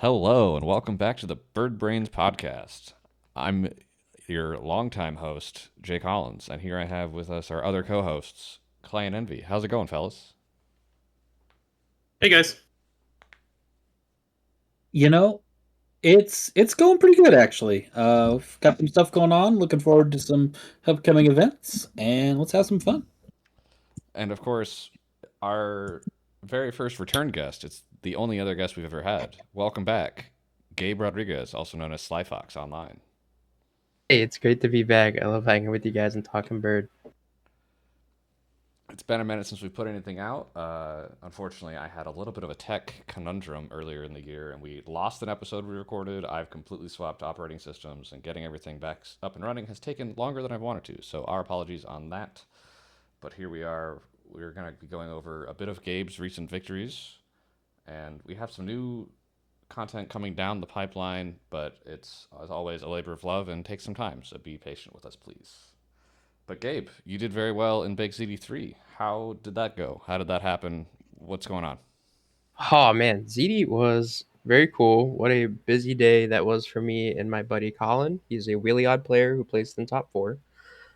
Hello, and welcome back to the Birdbrains podcast. I'm your longtime host, Jay Collins, and here I have with us our other co hosts, Clay and Envy. How's it going, fellas? Hey guys. You know, it's going pretty good actually. We've got some stuff going on. Looking forward to some upcoming events, and let's have some fun. And of course, our very first return guest. It's the only other guest we've ever had. Welcome back, Gabe Rodriguez, also known as SlyFox online. Hey, it's great to be back. I love hanging with you guys and talking bird. It's been a minute since we put anything out. Unfortunately, I had a little bit of a tech conundrum earlier in the year, and we lost an episode we recorded. I've completely swapped operating systems, and getting everything back up and running has taken longer than I've wanted to. So, our apologies on that. But here we are. We're going to be going over a bit of Gabe's recent victories, and we have some new content coming down the pipeline, but it's, as always, a labor of love and takes some time. So, be patient with us, please. But Gabe, you did very well in Big City 3. How did that go? How did that happen? What's going on? Oh man, Ziti was very cool. What a busy day that was for me and my buddy Colin. He's a really odd player who placed in top four.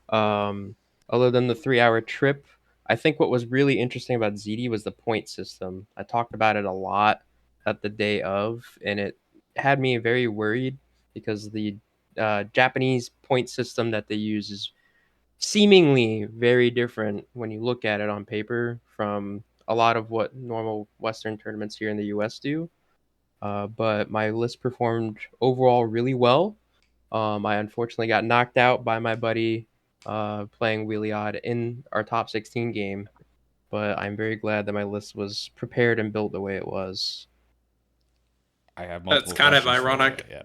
Um, Other than the 3 hour trip, I think what was really interesting about Ziti was the point system. I talked about it a lot at the day of, and it had me very worried because the Japanese point system that they use is seemingly very different when you look at it on paper from a lot of what normal Western tournaments here in the US do. But my list performed overall really well. I unfortunately got knocked out by my buddy playing Wheelie Odd in our top 16 game, but I'm very glad that my list was prepared and built the way it was. I have That's multiple kind of questions for you. ironic. Yeah.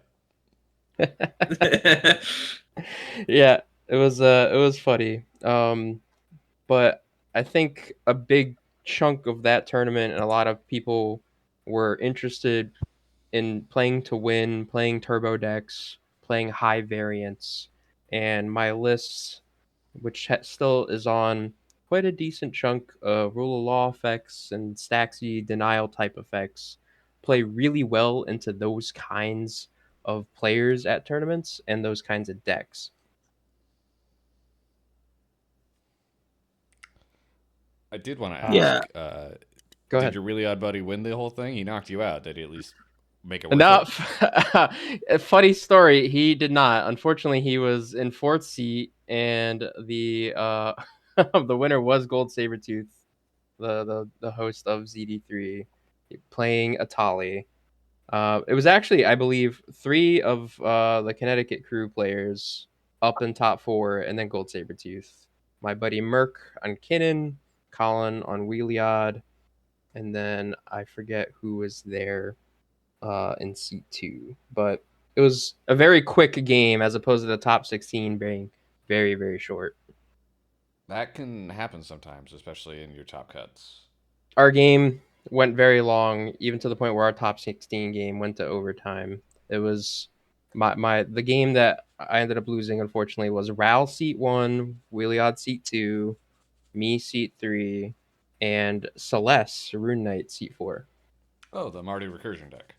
Yeah, it was funny. But I think a big chunk of that tournament and a lot of people were interested in playing to win, playing turbo decks, playing high variants, and my list, which still is on quite a decent chunk of rule of law effects and staxy denial type effects, play really well into those kinds of players at tournaments and those kinds of decks. I did want to Uh, Yeah, ask Go did ahead. your really odd buddy win the whole thing? He knocked you out. Did he at least make it worth it? Enough. A funny story. He did not. Unfortunately, he was in fourth seat, and the the winner was Gold Sabretooth, the host of ZD3, playing Atali. It was actually, I believe, three of the Connecticut crew players up in top four, and then Gold Sabretooth. My buddy Merc on Kinnan, Colin on Wheeliod, and then I forget who was there in seat two. But it was a very quick game as opposed to the top 16 being very, very short. That can happen sometimes, especially in your top cuts. Our game went very long, even to the point where our top 16 game went to overtime. It was the game that I ended up losing, unfortunately, was Ral seat one, Wheeliod seat two, me seat three, and Celeste Rune Knight seat four. Oh, the Marty Recursion deck.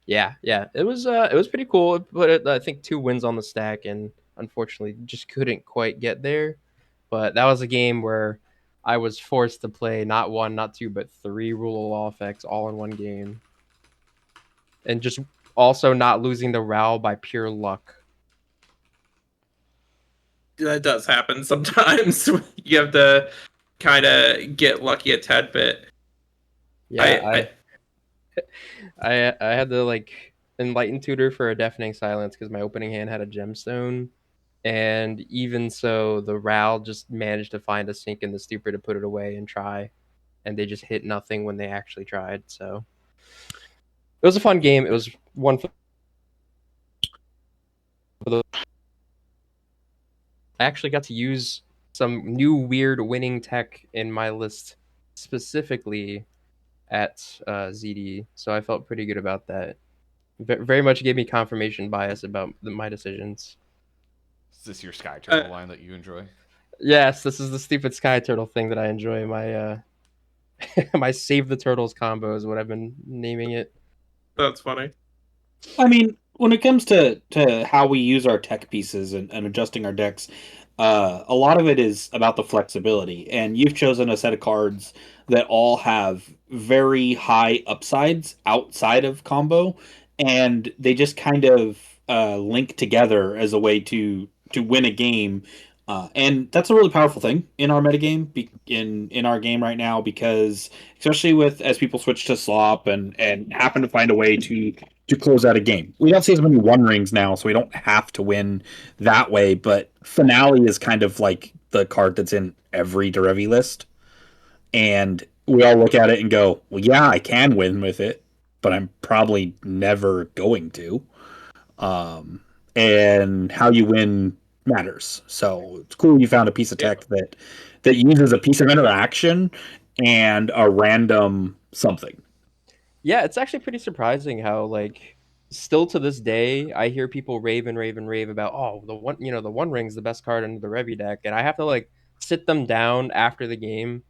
Yeah, it was pretty cool. It put I think 2 wins on the stack, and unfortunately just couldn't quite get there. But that was a game where I was forced to play not one, not two, but three rule of law effects all in one game, and just also not losing the RAL by pure luck. That does happen sometimes. You have to kind of get lucky a tad bit. Yeah, I, I I had to like enlighten tutor for a deafening silence because my opening hand had a gemstone. And even so, the RAL just managed to find a sink in the stupor to put it away and try. And they just hit nothing when they actually tried. So it was a fun game. It was one for the. I actually got to use some new weird winning tech in my list specifically at ZD, so I felt pretty good about that. Very much gave me confirmation bias about my decisions. Is this your Sky uh, Turtle line that you enjoy? Yes, this is the stupid sky turtle thing that I enjoy. My my save the turtles combo is what I've been naming it. That's funny. I mean, when it comes to how we use our tech pieces and adjusting our decks, a lot of it is about the flexibility. And you've chosen a set of cards that all have very high upsides outside of combo, and they just kind of link together as a way to win a game. And that's a really powerful thing in our metagame, in our game right now, because especially with as people switch to slop and happen to find a way to close out a game. We don't see as many one rings now, so we don't have to win that way. But finale is kind of like the card that's in every Derevi list, and we all look at it and go, "Well, yeah, I can win with it, but I'm probably never going to." Um, and how you win matters. So it's cool you found a piece of tech that uses a piece of interaction and a random something. Yeah, it's actually pretty surprising how like still to this day I hear people rave and rave and rave about the one ring's the best card in the Revy deck, and I have to like sit them down after the game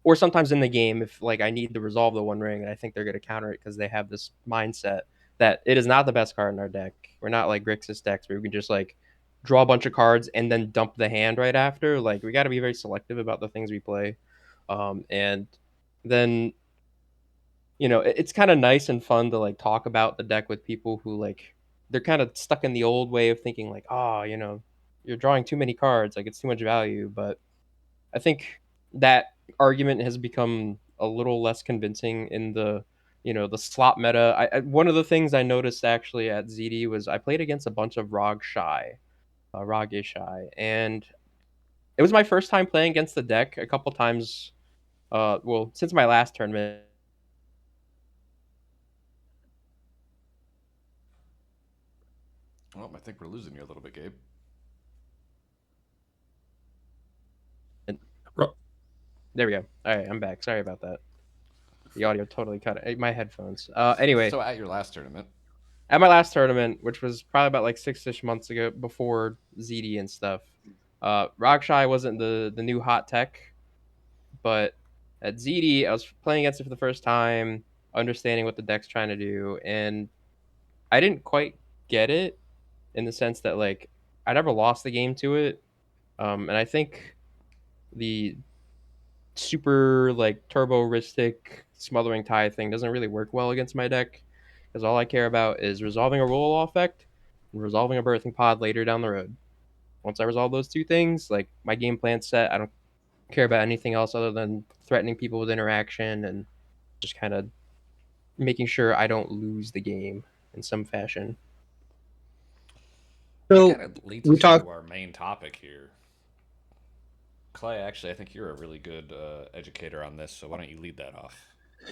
or sometimes in the game if like I need to resolve the one ring and I think they're going to counter it because they have this mindset that it is not the best card in our deck. We're not like Grixis decks where we can just like draw a bunch of cards and then dump the hand right after. Like we got to be very selective about the things we play, and then it's kind of nice and fun to like talk about the deck with people who like they're kind of stuck in the old way of thinking like, oh, you're drawing too many cards, like it's too much value. But I think that argument has become a little less convincing in the slot meta. One of the things I noticed actually at ZD was I played against a bunch of Rog Ishai, and it was my first time playing against the deck a couple times. Well, since my last tournament. Well, I think we're losing you a little bit, Gabe. There we go. All right, I'm back. Sorry about that. The audio totally cut it. My headphones. Anyway, So at your last tournament, at my last tournament, which was probably about like 6-ish months ago, before ZD and stuff, Rockshai wasn't the new hot tech, but at ZD, I was playing against it for the first time, understanding what the deck's trying to do, and I didn't quite get it in the sense that like I never lost the game to it, and I think the super like turbo-ristic smothering tide thing doesn't really work well against my deck because all I care about is resolving a roll effect and resolving a birthing pod later down the road. Once I resolve those two things, like my game plan's set. I don't care about anything else other than threatening people with interaction and just kind of making sure I don't lose the game in some fashion. that So kind of leads we us talked. into our main topic here. Clay, actually, I think you're a really good educator on this, so why don't you lead that off?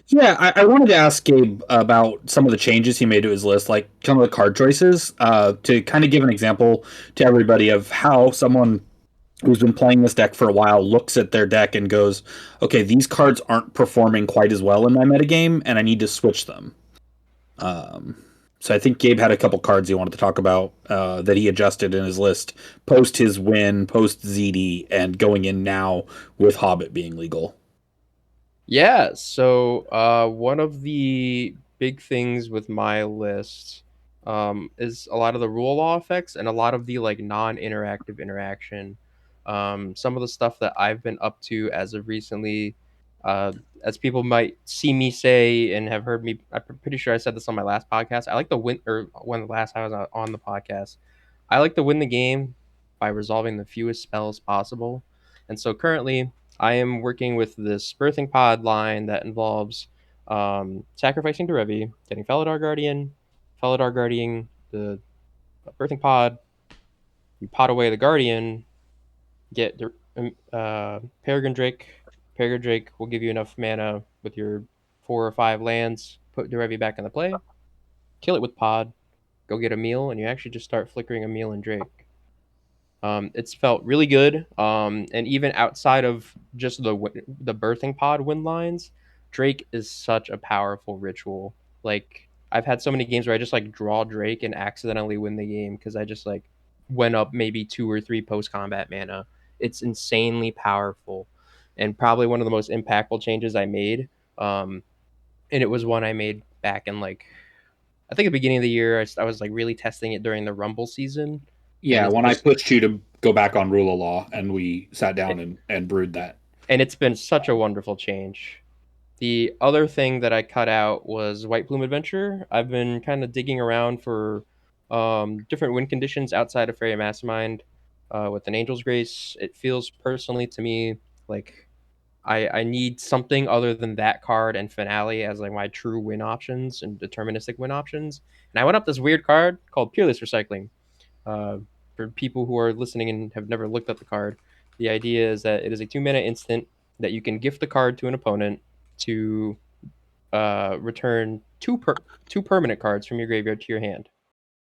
Yeah, I wanted to ask Gabe about some of the changes he made to his list, like some of the card choices, to kind of give an example to everybody of how someone who's been playing this deck for a while looks at their deck and goes, okay, these cards aren't performing quite as well in my metagame, and I need to switch them. Um, so I think Gabe had a couple cards he wanted to talk about that he adjusted in his list post his win, post ZD, and going in now with Hobbit being legal. Yeah, so one of the big things with my list is a lot of the rule law effects and a lot of the like non-interactive interaction. Some of the stuff that I've been up to as of recently, uh, as people might see me say and have heard me, I'm pretty sure I said this on my last podcast. I like to win, or when the last time I was on the podcast, I like to win the game by resolving the fewest spells possible. And so currently, I am working with this birthing pod line that involves sacrificing to Revi, getting Felidar Guardian the birthing pod, you pot away the Guardian, get the Peregrine Drake. Peregrine Drake will give you enough mana with your 4 or 5 lands, put Derevi back in the play, kill it with pod, go get a meal, and you actually just start flickering a meal and Drake. It's felt really good. And even outside of just the birthing pod win lines, Drake is such a powerful ritual. Like I've had so many games where I just like draw Drake and accidentally win the game because I just like went up maybe 2 or 3 post combat mana. It's insanely powerful, and probably one of the most impactful changes I made. And it was one I made back in like I think at the beginning of the year, I was like really testing it during the Rumble season. Yeah, it's when I just- pushed you to go back on rule of law, and we sat down and brewed that. and it's been such a wonderful change. The other thing that I cut out was White Plume Adventure. I've been kind of digging around for different win conditions outside of Fairy Mastermind with an Angel's Grace. It feels personally to me like I need something other than that card and Finale as like my true win options and deterministic win options. And I went up this weird card called Peerless Recycling. For people who are listening and have never looked at the card, the idea is that it is a 2-mana instant that you can gift the card to an opponent to return two permanent cards from your graveyard to your hand.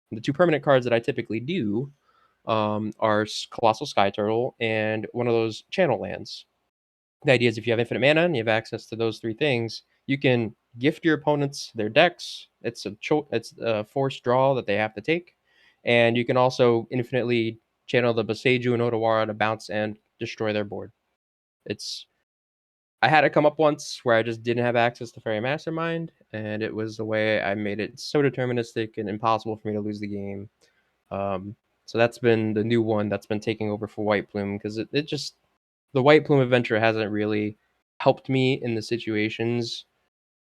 And the two permanent cards that I typically do are Colossal Sky Turtle and one of those channel lands. The idea is if you have infinite mana and you have access to those three things, you can gift your opponents their decks. It's a forced draw that they have to take, and you can also infinitely channel the Boseiju and Otawara to bounce and destroy their board. I had it come up once where I just didn't have access to Fairy Mastermind, and it was the way I made it so deterministic and impossible for me to lose the game. So that's been the new one that's been taking over for White Plume, because it just the White Plume Adventure hasn't really helped me in the situations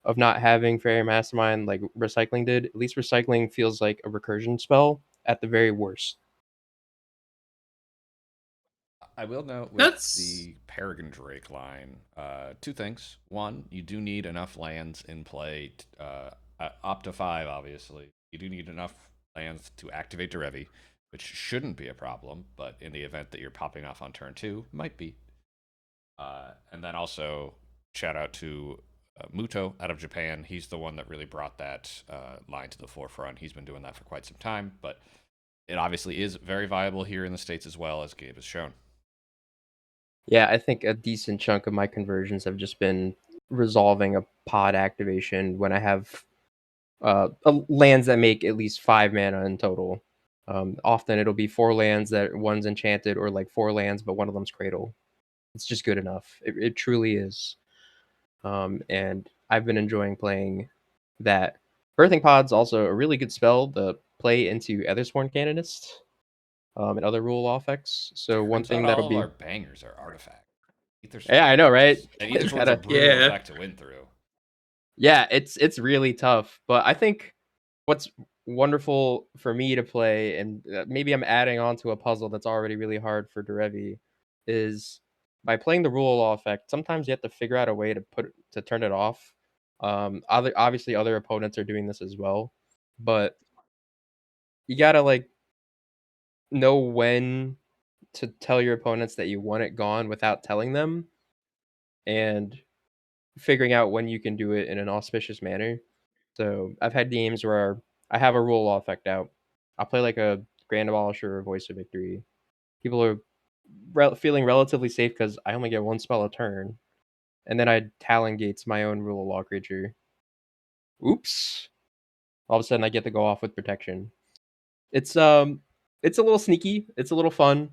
of not having Fairy Mastermind like Recycling did. At least Recycling feels like a recursion spell at the very worst. I will note with That's- the Peregrine Drake line, two things. One, you do need enough lands in play, up to 5, obviously. You do need enough lands to activate Derevi, which shouldn't be a problem, but in the event that you're popping off on turn 2, might be. And then also, shout out to Muto out of Japan. He's the one that really brought that line to the forefront. He's been doing that for quite some time, but it obviously is very viable here in the States as well, as Gabe has shown. Yeah, I think a decent chunk of my conversions have just been resolving a pod activation when I have lands that make at least 5 mana in total. Often it'll be 4 lands that one's enchanted, or like 4 lands, but one of them's Cradle. It's just good enough. It truly is. And I've been enjoying playing that. Birthing Pod's also a really good spell to play into Ethersworn Canonist and other rule law effects. So one Turns thing out that'll all be of our bangers are artifacts. Yeah, I know, right? And Aethersworn's Gotta- a brutal Yeah. effect to win through. Yeah, it's really tough, but I think what's wonderful for me to play, and maybe I'm adding on to a puzzle that's already really hard for Derevi, is by playing the rule of law effect. Sometimes you have to figure out a way to turn it off. Obviously other opponents are doing this as well, but you gotta like know when to tell your opponents that you want it gone without telling them, and figuring out when you can do it in an auspicious manner. So I've had games where I have a rule law effect out. I'll play like a Grand Abolisher or Voice of Victory. People are feeling relatively safe because I only get one spell a turn. And then I Talon Gates my own rule of law creature. Oops. All of a sudden I get to go off with protection. It's a little sneaky. It's a little fun.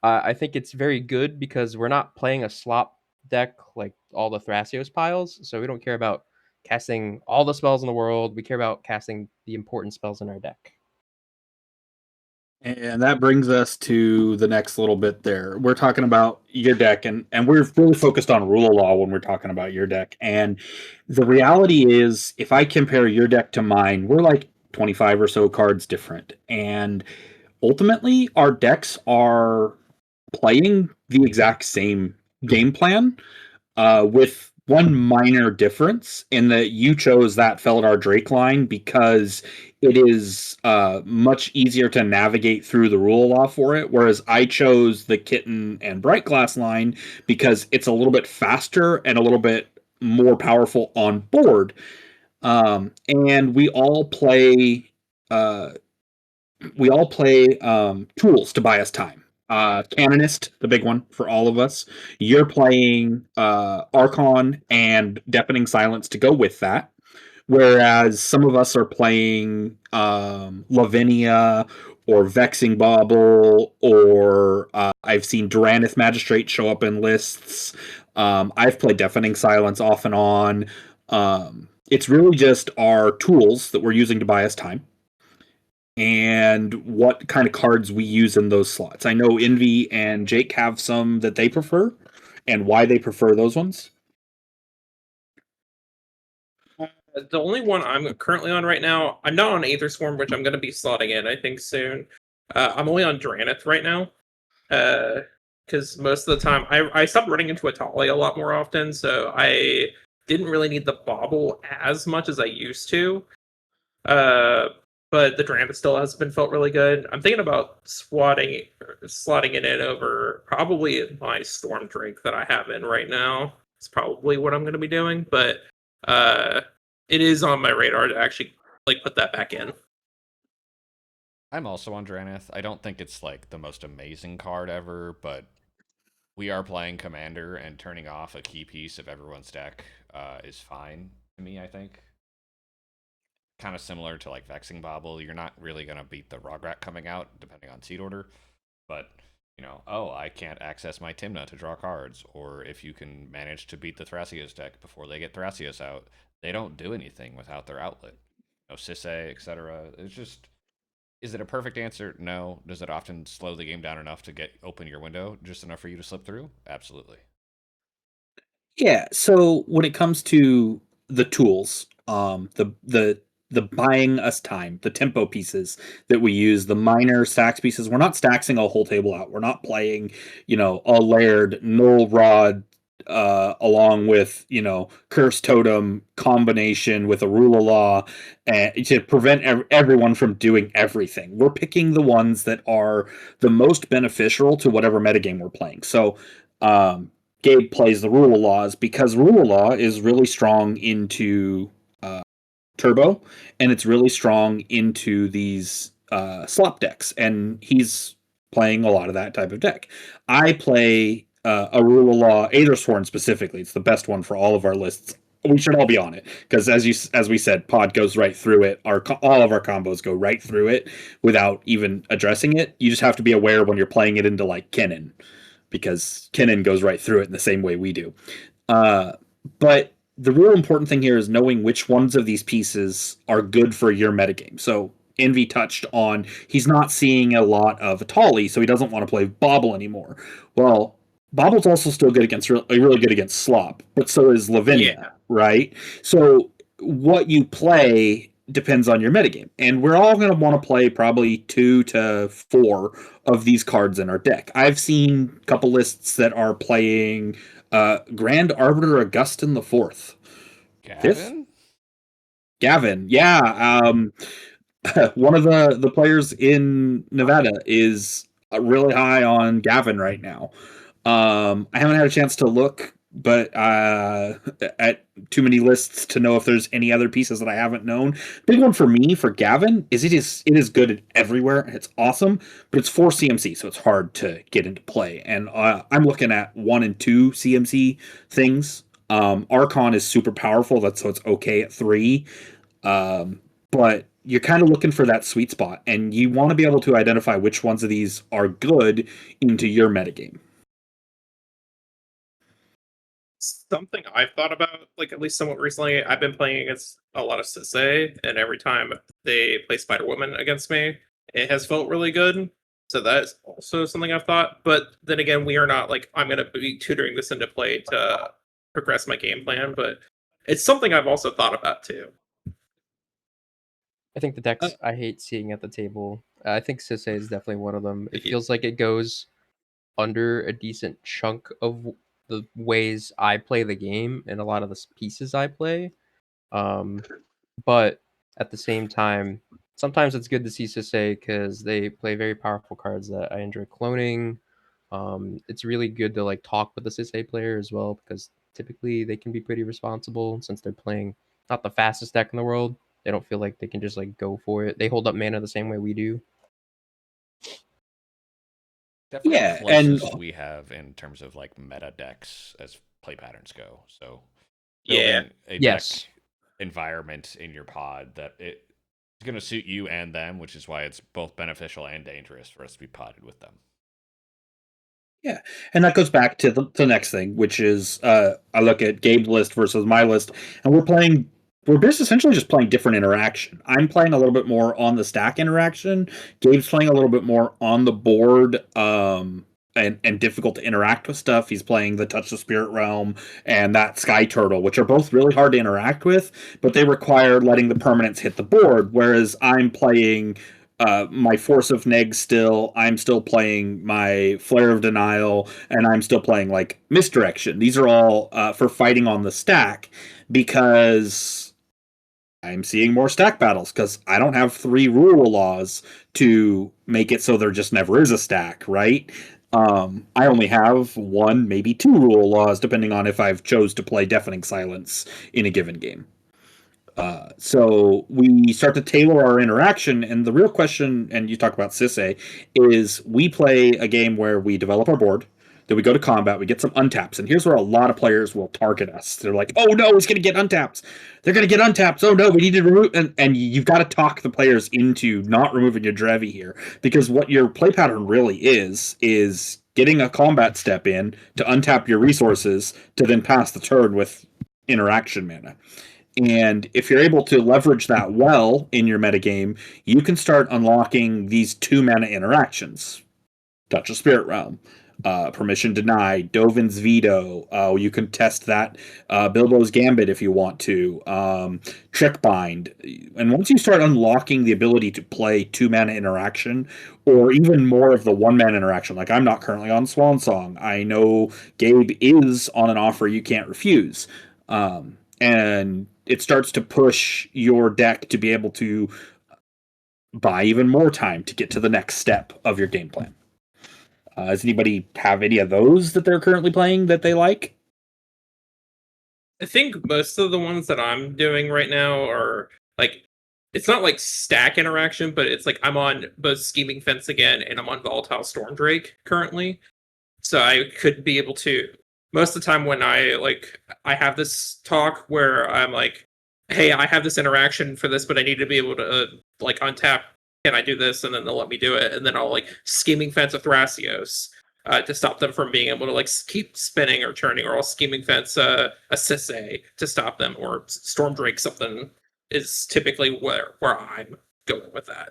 I think it's very good because we're not playing a slop deck like all the Thrasios piles, so we don't care about casting all the spells in the world. We care about casting the important spells in our deck. And that brings us to the next little bit there. We're talking about your deck, and we're really focused on rule of law when we're talking about your deck. And the reality is, if I compare your deck to mine, we're like 25 or so cards different. And ultimately, our decks are playing the exact same game plan, with one minor difference in that you chose that Feldar Drake line because it is much easier to navigate through the rule law for it, whereas I chose the Kitten and Bright Glass line because it's a little bit faster and a little bit more powerful on board. And we all play tools to buy us time. Canonist, the big one for all of us. You're playing Archon and Deafening Silence to go with that. Whereas some of us are playing Lavinia or Vexing Bauble, or I've seen Duranith Magistrate show up in lists. I've played Deafening Silence off and on. It's really just our tools that we're using to buy us time and what kind of cards we use in those slots. I know Envy and Jake have some that they prefer and why they prefer those ones. The only one I'm currently on right now, I'm not on Aether Swarm, which I'm going to be slotting in, I think, soon. I'm only on Dranith right now. Because most of the time, I stopped running into Atali a lot more often, so I didn't really need the Bauble as much as I used to. But the Dranith still has been felt really good. I'm thinking about slotting it in over probably my Storm Drake that I have in right now. It's probably what I'm going to be doing, but it is on my radar to actually like put that back in. I'm also on Dranith. I don't think it's like the most amazing card ever, but we are playing Commander, and turning off a key piece of everyone's deck is fine to me, I think. Kind of similar to like Vexing Bobble. You're not really going to beat the Rograt coming out, depending on seed order, but oh, I can't access my Timna to draw cards, or if you can manage to beat the Thrasios deck before they get Thrasios out, they don't do anything without their outlet. Sisay, etc. It's just, is it a perfect answer? No. Does it often slow the game down enough to get open your window, just enough for you to slip through? Absolutely. Yeah, so when it comes to the tools, the buying us time, the tempo pieces that we use, the minor stacks pieces, we're not staxing a whole table out. We're not playing, a layered null rod along with, curse totem combination with a rule of law to prevent everyone from doing everything. We're picking the ones that are the most beneficial to whatever metagame we're playing. So, Gabe plays the rule of laws because rule of law is really strong into turbo, and it's really strong into these slop decks, and he's playing a lot of that type of deck. I play a rule of law Aethersworn specifically. It's the best one for all of our lists. We should all be on it because, as we said, pod goes right through it. All of our combos go right through it without even addressing it. You just have to be aware when you're playing it into like Kennen, because Kennen goes right through it in the same way we do. But the real important thing here is knowing which ones of these pieces are good for your metagame. So Envy touched on he's not seeing a lot of Atali, so he doesn't want to play Bobble anymore. Well, Bobble's also still good against really good against Slop, but so is Lavinia, right? So what you play depends on your metagame, and we're all going to want to play probably 2 to 4 of these cards in our deck. I've seen a couple lists that are playing Grand Arbiter Augustin the Fourth. Gavin, yeah. One of the players in Nevada is really high on Gavin right now. I haven't had a chance to look, but at too many lists to know if there's any other pieces that I haven't known. Big one for me for Gavin is it is good everywhere. It's awesome, but it's 4 CMC, so it's hard to get into play. And I'm looking at 1 and 2 CMC things. Archon is super powerful, so it's okay at 3. But you're kind of looking for that sweet spot, and you want to be able to identify which ones of these are good into your metagame. Something I've thought about, like at least somewhat recently, I've been playing against a lot of Sisay, and every time they play Spider Woman against me, it has felt really good. So that is also something I've thought. But then again, we are not like I'm going to be tutoring this into play to progress my game plan, but it's something I've also thought about too. I think the decks I hate seeing at the table, I think Sisay is definitely one of them. It feels like it goes under a decent chunk of the ways I play the game and a lot of the pieces I play. But at the same time, sometimes it's good to see Sisay because they play very powerful cards that I enjoy cloning. It's really good to like talk with the Sisay player as well because typically they can be pretty responsible since they're playing not the fastest deck in the world. They don't feel like they can just like go for it. They hold up mana the same way we do. Definitely Yeah, the closest we have in terms of like meta decks as play patterns go. So building a deck environment in your pod that it's going to suit you and them, which is why it's both beneficial and dangerous for us to be potted with them. Yeah, and that goes back to the next thing, which is I look at Gabe's list versus my list, and we're playing we're just essentially just playing different interaction. I'm playing a little bit more on the stack interaction. Gabe's playing a little bit more on the board, and difficult to interact with stuff. He's playing the Touch the Spirit Realm and that Sky Turtle, which are both really hard to interact with, but they require letting the permanents hit the board. Whereas I'm playing my Force of Neg still. I'm still playing my Flare of Denial, and I'm still playing like Misdirection. These are all for fighting on the stack because I'm seeing more stack battles because I don't have 3 rule laws to make it so there just never is a stack, right? I only have 1, maybe 2 rule laws, depending on if I've chose to play Deafening Silence in a given game. So we start to tailor our interaction, and the real question, and you talk about Sisse, is we play a game where we develop our board, then we go to combat, we get some untaps, and here's where a lot of players will target us. They're like, oh no, he's going to get untaps. They're going to get untaps. Oh no, we need to remove, and you've got to talk the players into not removing your Drevi here, because what your play pattern really is getting a combat step in to untap your resources to then pass the turn with interaction mana. And if you're able to leverage that well in your metagame, you can start unlocking these 2 mana interactions. Touch of Spirit Realm, Permission Denied, Dovin's Veto. You can test that Bilbo's Gambit if you want to. Trick Bind. And once you start unlocking the ability to play 2 mana interaction, or even more of the 1 mana interaction, like I'm not currently on Swan Song. I know Gabe is on an offer you can't refuse. And it starts to push your deck to be able to buy even more time to get to the next step of your game plan. Does anybody have any of those that they're currently playing that they like? I think most of the ones that I'm doing right now are like, it's not like stack interaction, but it's like I'm on both Scheming Fence again and I'm on Volatile Stormdrake currently. So I could be able to, most of the time when I have this talk where I'm like, hey, I have this interaction for this, but I need to be able to like untap. Can I do this? And then they'll let me do it. And then I'll like Scheming Fence a Thrasios to stop them from being able to like keep spinning or turning, or I'll Scheming Fence a Sisse to stop them, or Stormdrake something is typically where I'm going with that.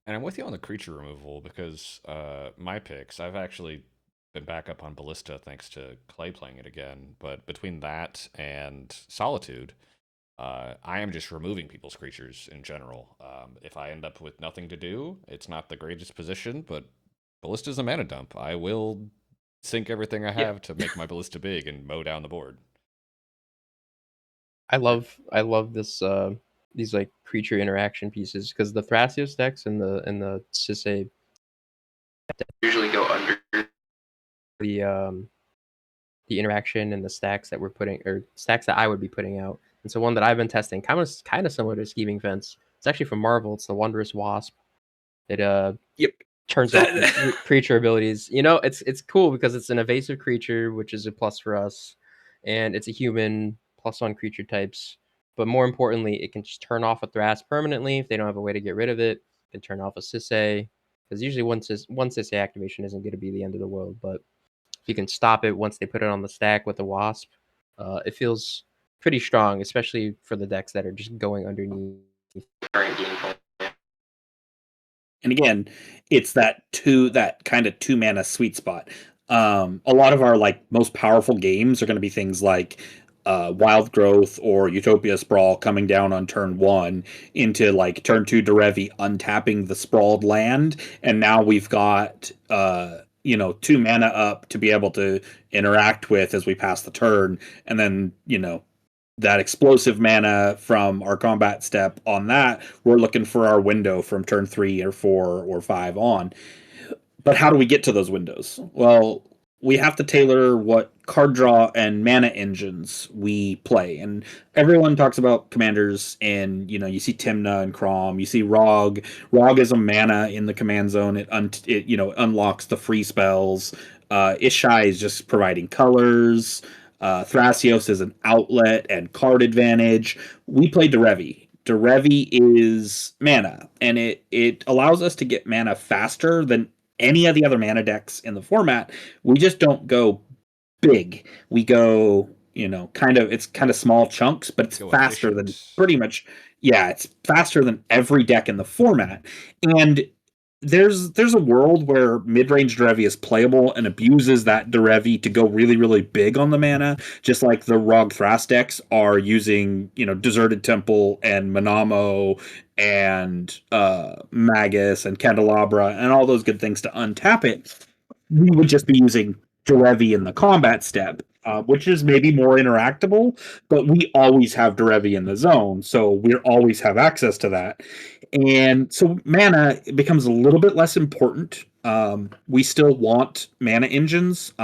And I'm with you on the creature removal because my picks, I've actually been back up on Ballista thanks to Clay playing it again. But between that and Solitude, I am just removing people's creatures in general. If I end up with nothing to do, it's not the greatest position, but Ballista's a mana dump. I will sink everything I have to make my Ballista big and mow down the board. I love this these like creature interaction pieces, because the Thrasios decks and the Sisse usually go under the interaction and the stacks that we're putting, or stacks that I would be putting out. And so one that I've been testing, kind of similar to Scheming Fence. It's actually from Marvel. It's the Wondrous Wasp. It turns off creature abilities. You know, it's cool because it's an evasive creature, which is a plus for us, and it's a human +1 creature types. But more importantly, it can just turn off a Thras permanently if they don't have a way to get rid of it. It can turn off a Sisse, because usually one Sisse activation isn't going to be the end of the world. But if you can stop it once they put it on the stack with a Wasp, it feels pretty strong, especially for the decks that are just going underneath current game plan. And again, it's that kind of 2 mana sweet spot. A lot of our like most powerful games are going to be things like Wild Growth or Utopia Sprawl coming down on turn 1 into like turn 2 Derevi untapping the sprawled land, and now we've got 2 mana up to be able to interact with as we pass the turn, and then that explosive mana from our combat step on that, we're looking for our window from turn 3 or 4 or 5 on. But how do we get to those windows? Well, we have to tailor what card draw and mana engines we play. And everyone talks about commanders, and you see Timna and Crom, you see Rog. Rog is a mana in the command zone. It unlocks the free spells. Ishai is just providing colors. Thrasios is an outlet and card advantage. We play Derevi. Derevi is mana, and it allows us to get mana faster than any of the other mana decks in the format. We just don't go big. We go it's kind of small chunks, but it's Go faster than efficient. pretty much. Yeah, it's faster than every deck in the format. And there's a world where mid-range Derevi is playable and abuses that Derevi to go really, really big on the mana, just like the Rog Thras decks are using, Deserted Temple and Manamo and Magus and Candelabra and all those good things to untap it. We would just be using Derevi in the combat step, which is maybe more interactable, but we always have Derevi in the zone, so we always have access to that. And so mana becomes a little bit less important. We still want mana engines.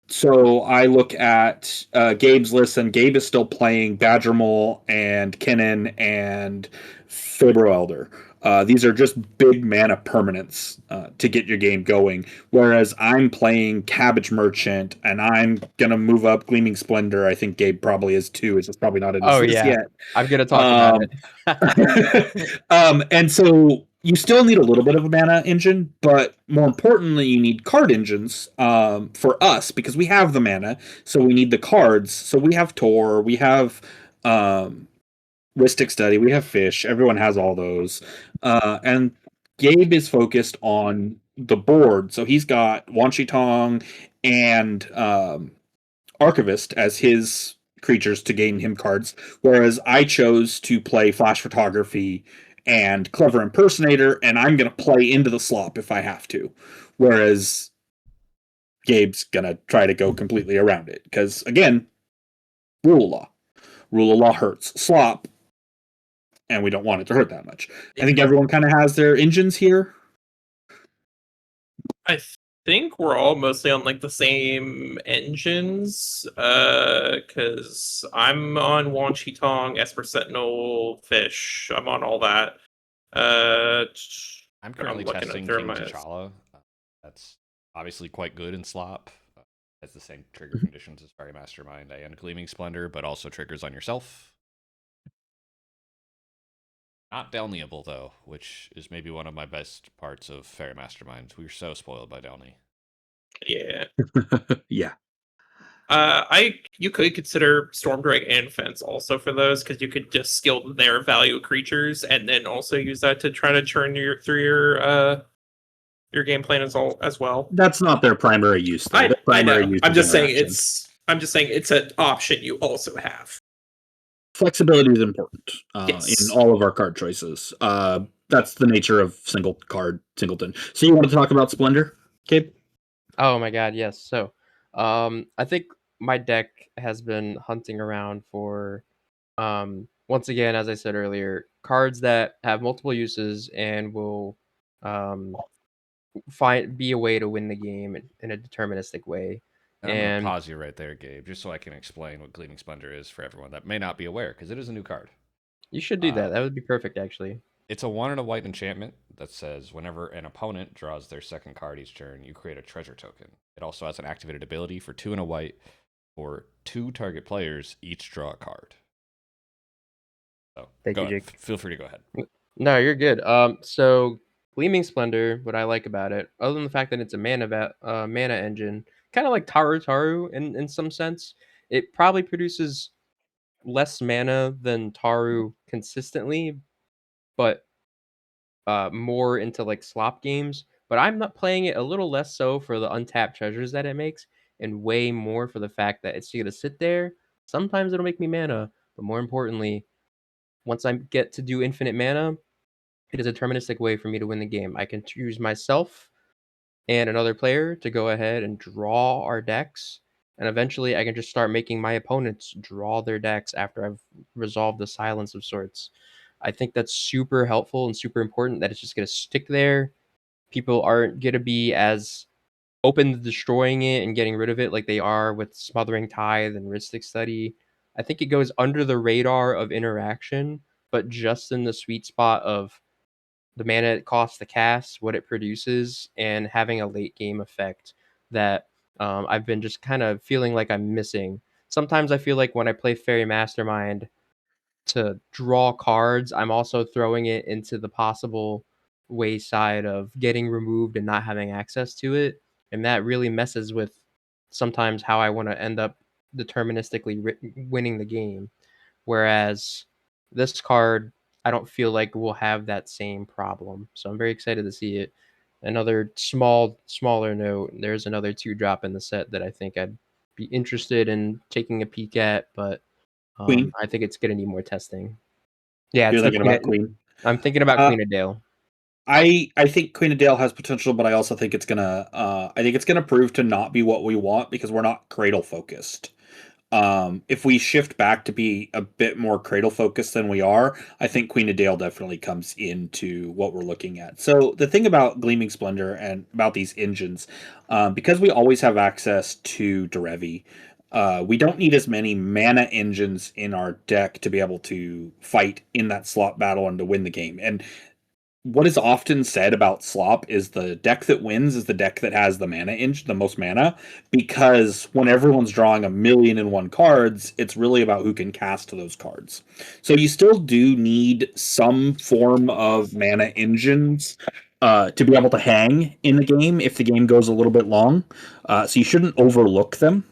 So I look at Gabe's list, and Gabe is still playing Badger Mole and Kinnan and Fabro Elder. These are just big mana permanents to get your game going. Whereas I'm playing Cabbage Merchant, and I'm gonna move up Gleaming Splendor. I think Gabe probably is too. It's just probably not in his list yet. I'm gonna talk about it. And so you still need a little bit of a mana engine, but more importantly, you need card engines for us because we have the mana, so we need the cards. So we have Tor, we have Ristic Study, we have Fish. Everyone has all those, and Gabe is focused on the board. So he's got Wan Shi Tong and Archivist as his creatures to gain him cards, whereas I chose to play Flash Photography and Clever Impersonator, and I'm going to play into the Slop if I have to. Whereas Gabe's going to try to go completely around it. Because, again, rule of law. Rule of law hurts. Slop, and we don't want it to hurt that much. I think everyone kind of has their engines here. I think we're all mostly on like the same engines, because I'm on Wan Shi Tong, Esper Sentinel, Fish. I'm on all that. I'm currently testing King T'Challa. That's obviously quite good in Slop. Has the same trigger conditions as Fairy Mastermind and Gleaming Splendor, but also triggers on yourself. Not Delniable, though, which is maybe one of my best parts of Fairy Mastermind. We were so spoiled by Delny. Yeah. Yeah. You could consider Stormdrake and Fence also for those, because you could just skill their value creatures and then also use that to try to churn through your game plan as well. That's not their primary use, though. I know. I'm just saying it's an option you also have. Flexibility is important Yes. in all of our card choices. That's the nature of single card singleton. So you want to talk about Splendor, Gabe? Oh my god, yes. So I think my deck has been hunting around for once again, as I said earlier, cards that have multiple uses and will be a way to win the game in a deterministic way. And I'm going to pause you right there, Gabe, just so I can explain what Gleaming Splendor is for everyone that may not be aware, because it is a new card. You should do that. That would be perfect, actually. It's a 1 and a white enchantment that says whenever an opponent draws their second card each turn, you create a treasure token. It also has an activated ability for 2 and a white. For 2 target players, each draw a card. So Thank you, Jake. Feel free to go ahead. No, you're good. So Gleaming Splendor, what I like about it, other than the fact that it's a mana engine, kind of like Taru in some sense, it probably produces less mana than Taru consistently, but more into like slop games. But I'm not playing it a little less so for the untapped treasures that it makes, and way more for the fact that it's going to sit there. Sometimes it'll make me mana, but more importantly, once I get to do infinite mana, it is a deterministic way for me to win the game. I can choose myself and another player to go ahead and draw our decks, and eventually I can just start making my opponents draw their decks after I've resolved the silence of sorts. I think that's super helpful and super important that it's just going to stick there. People aren't going to be as open to destroying it and getting rid of it like they are with Smothering Tithe and Ristic Study. I think it goes under the radar of interaction, but just in the sweet spot of the mana it costs to cast, what it produces, and having a late game effect that I've been just kind of feeling like I'm missing. Sometimes I feel like when I play Fairy Mastermind to draw cards, I'm also throwing it into the possible wayside of getting removed and not having access to it. And that really messes with sometimes how I want to end up deterministically winning the game. Whereas this card, I don't feel like will have that same problem. So I'm very excited to see it. Another smaller note, there's another 2-drop in the set that I think I'd be interested in taking a peek at, but Queen. I think it's going to need more testing. Yeah, You're it's the thinking about Queen. I'm thinking about Queen of Dale. I think Queen of Dale has potential, but I also think it's gonna prove to not be what we want because we're not cradle focused. If we shift back to be a bit more cradle focused than we are, I think Queen of Dale definitely comes into what we're looking at. So the thing about Gleaming Splendor and about these engines, because we always have access to Derevi, we don't need as many mana engines in our deck to be able to fight in that slot battle and to win the game. And what is often said about Slop is the deck that wins is the deck that has the mana engine, the most mana, because when everyone's drawing 1,000,001 cards, it's really about who can cast those cards. So you still do need some form of mana engines to be able to hang in the game if the game goes a little bit long. So you shouldn't overlook them.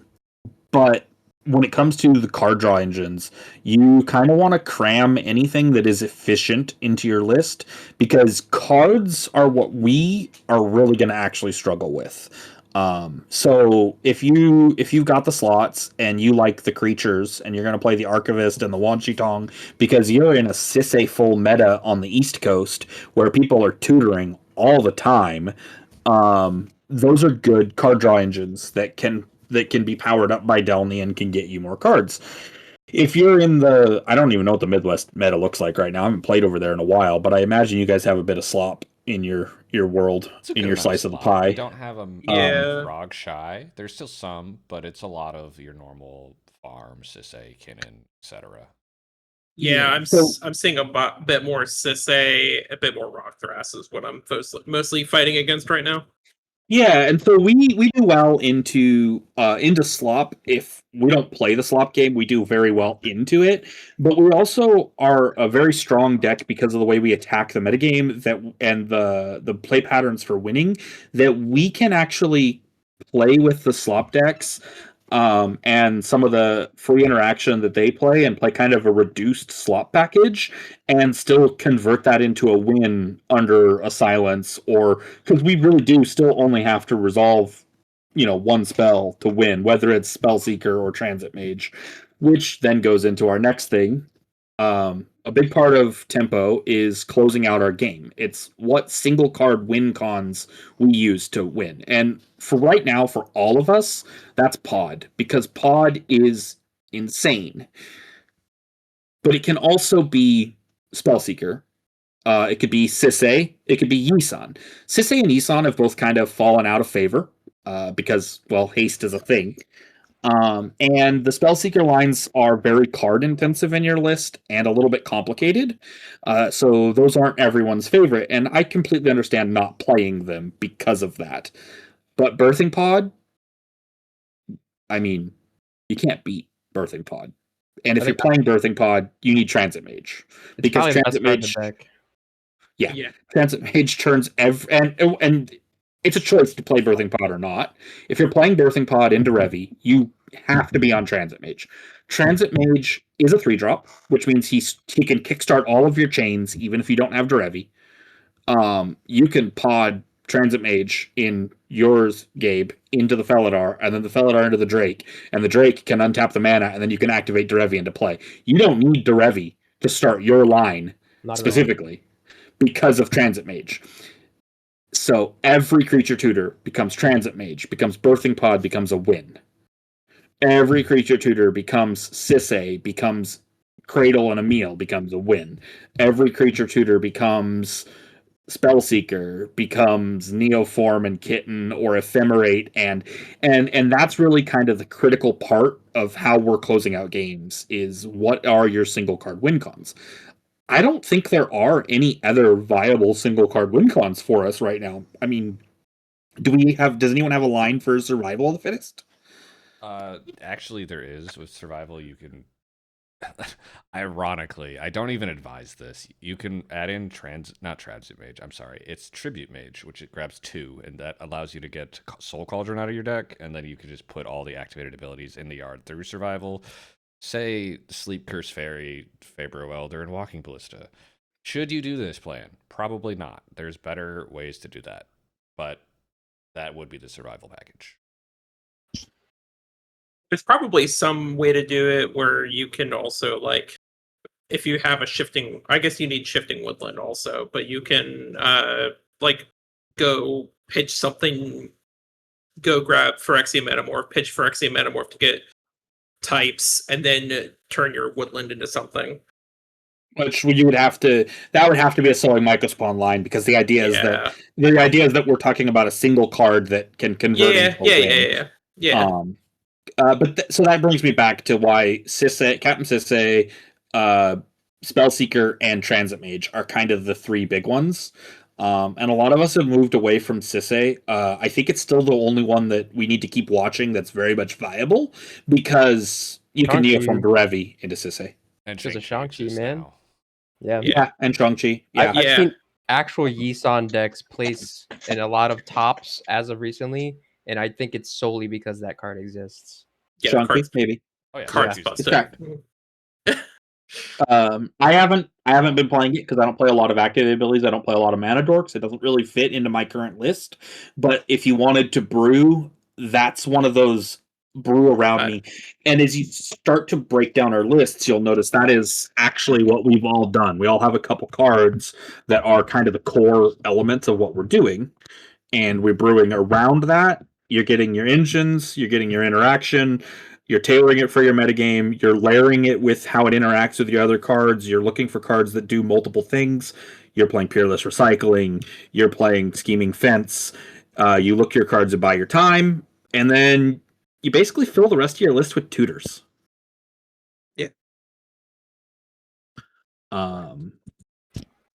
But when it comes to the card draw engines, you kind of want to cram anything that is efficient into your list because cards are what we are really going to actually struggle with. So if you've got the slots and you like the creatures and you're going to play the Archivist and the Wanshitong because you're in a Sisay full meta on the East Coast where people are tutoring all the time, those are good card draw engines that can be powered up by Delny and can get you more cards. If you're in the, I don't even know what the Midwest meta looks like right now. I haven't played over there in a while, but I imagine you guys have a bit of Slop in your world, in your slice of the pie. We don't have a Frog Shy. There's still some, but it's a lot of your normal farm, Sisay, Kinnan, etc. Yeah, I'm seeing a bit more Sisay, a bit more Rock Thrass is what I'm mostly fighting against right now. Yeah, and so we do well into Slop. If we don't play the Slop game, we do very well into it. But we also are a very strong deck because of the way we attack the metagame and the play patterns for winning, that we can actually play with the Slop decks and some of the free interaction that they play and play kind of a reduced Slop package and still convert that into a win under a silence, or because we really do still only have to resolve one spell to win, whether it's Spellseeker or Transit Mage, which then goes into our next thing. A big part of tempo is closing out our game. It's what single card win cons we use to win. And for right now, for all of us, that's Pod, because Pod is insane. But it can also be Spellseeker. It could be Sisay. It could be Yisan. Sisay and Yisan have both kind of fallen out of favor because, well, haste is a thing. And the Spellseeker lines are very card intensive in your list and a little bit complicated. So those aren't everyone's favorite. And I completely understand not playing them because of that. But Birthing Pod, I mean, you can't beat Birthing Pod. And if you're playing Birthing Pod, you need Transit Mage. Because Transit Mage. Yeah. Transit Mage turns and it's a choice to play Birthing Pod or not. If you're playing Birthing Pod into Revi, you have to be on Transit Mage. Transit Mage is a 3-drop, which means he can kickstart all of your chains, even if you don't have Derevi. You can pod Transit Mage in yours, Gabe, into the Felidar, and then the Felidar into the Drake, and the Drake can untap the mana, and then you can activate Derevi into play. You don't need Derevi to start your line specifically because of Transit Mage. So every creature tutor becomes Transit Mage, becomes Birthing Pod, becomes a win. Every creature tutor becomes Sisay, becomes Cradle and Emil, becomes a win. Every creature tutor becomes Spellseeker, becomes Neoform and Kitten or Ephemerate, and that's really kind of the critical part of how we're closing out games is what are your single card win cons. I don't think there are any other viable single card win cons for us right now. I mean, does anyone have a line for Survival of the Fittest? Actually, there is. With Survival, you can Ironically, I don't even advise this. You can add in not Transit Mage, I'm sorry. It's Tribute Mage, which it grabs 2, and that allows you to get Soul Cauldron out of your deck, and then you can just put all the activated abilities in the yard through survival. Say Sleep Curse Fairy, Fabro Elder, and Walking Ballista. Should you do this plan? Probably not. There's better ways to do that. But that would be the survival package. There's probably some way to do it where you can also, like, if you have a shifting, I guess you need shifting woodland also, but you can like go pitch something, go grab Phyrexia Metamorph, pitch Phyrexia Metamorph to get types, and then turn your woodland into something. Which you would have to, that would have to be a Sully Mycospawn line, because the idea is that we're talking about a single card that can convert into a win. Yeah. So that brings me back to why Captain Sisay, Spellseeker, and Transit Mage are kind of the 3 big ones. And a lot of us have moved away from Sisay. I think it's still the only one that we need to keep watching that's very much viable, because you can Neoform Derevi into Sisay. And there's a Shang-Chi, man. Now. Yeah, and Shang-Chi. Yeah. I've seen actual Yisan decks place in a lot of tops as of recently, and I think it's solely because that card exists. Yeah, Shang-Chi, maybe. Oh yeah, Cards busted. I haven't been playing it because I don't play a lot of activated abilities. I don't play a lot of mana dorks. It doesn't really fit into my current list. But if you wanted to brew, that's one of those brew around me. And as you start to break down our lists, you'll notice that is actually what we've all done. We all have a couple cards that are kind of the core elements of what we're doing, and we're brewing around that. You're getting your engines, you're getting your interaction, you're tailoring it for your metagame, you're layering it with how it interacts with your other cards, you're looking for cards that do multiple things, you're playing Peerless Recycling, you're playing Scheming Fence, you look your cards and buy your time, and then you basically fill the rest of your list with tutors. Yeah.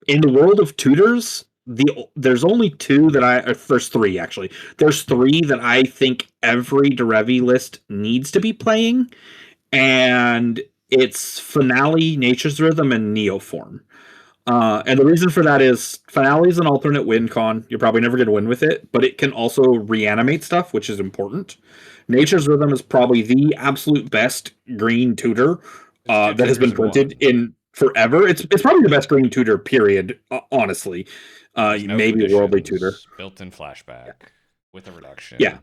In the world of tutors, there's only 2 that there's 3 actually. There's 3 that I think every Derevi list needs to be playing, and it's Finale, Nature's Rhythm, and Neoform. And the reason for that is Finale is an alternate win con. You're probably never going to win with it, but it can also reanimate stuff, which is important. Nature's Rhythm is probably the absolute best green tutor that has been printed in forever. It's probably the best green tutor, period, honestly. Maybe Worldly Tutor. Built-in flashback with a reduction. Yeah.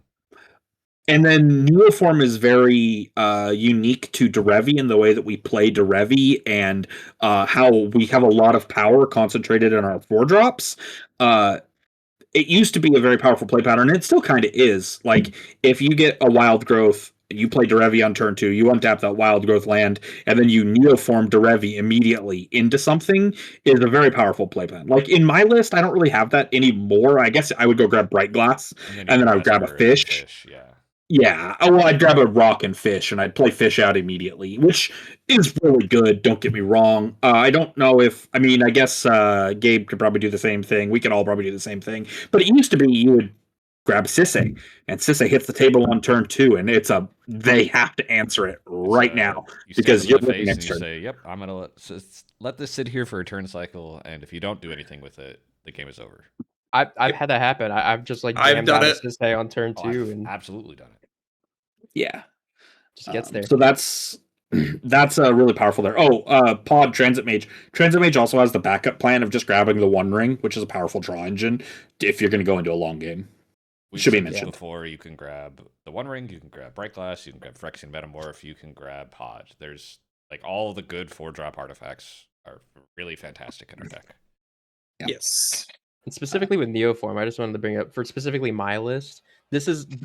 And then Neoform is very unique to Derevi in the way that we play Derevi, and how we have a lot of power concentrated in our 4-drops. It used to be a very powerful play pattern, and it still kind of is. Like, if you get a Wild Growth, you play Derevi on turn 2, you untap that Wild Growth land, and then you Neoform Derevi immediately into something, is a very powerful play plan. Like, in my list, I don't really have that anymore. I guess I would go grab Bright Glass, and then I would grab a fish. Yeah, well, I'd grab a rock and fish, and I'd play fish out immediately, which is really good, don't get me wrong. I don't know if, I guess Gabe could probably do the same thing. We could all probably do the same thing. But it used to be you would grab Sisay, and Sisay hits the table on turn 2, and they have to answer it right now. Because you're looking next turn. Say, yep, I'm going to let this sit here for a turn cycle, and if you don't do anything with it, the game is over. I've had that happen. I've just jammed out Sisay on turn 2. I've absolutely done it. Yeah, just gets there. So that's really powerful there. Pod Transit Mage. Transit Mage also has the backup plan of just grabbing the One Ring, which is a powerful draw engine if you're going to go into a long game. Should be mentioned before. You can grab the One Ring, you can grab Bright Glass, you can grab Phyrexian Metamorph, you can grab Pod. There's like all the good 4-drop artifacts are really fantastic in our deck. Yeah. Yes. And specifically with Neoform, I just wanted to bring up for specifically my list.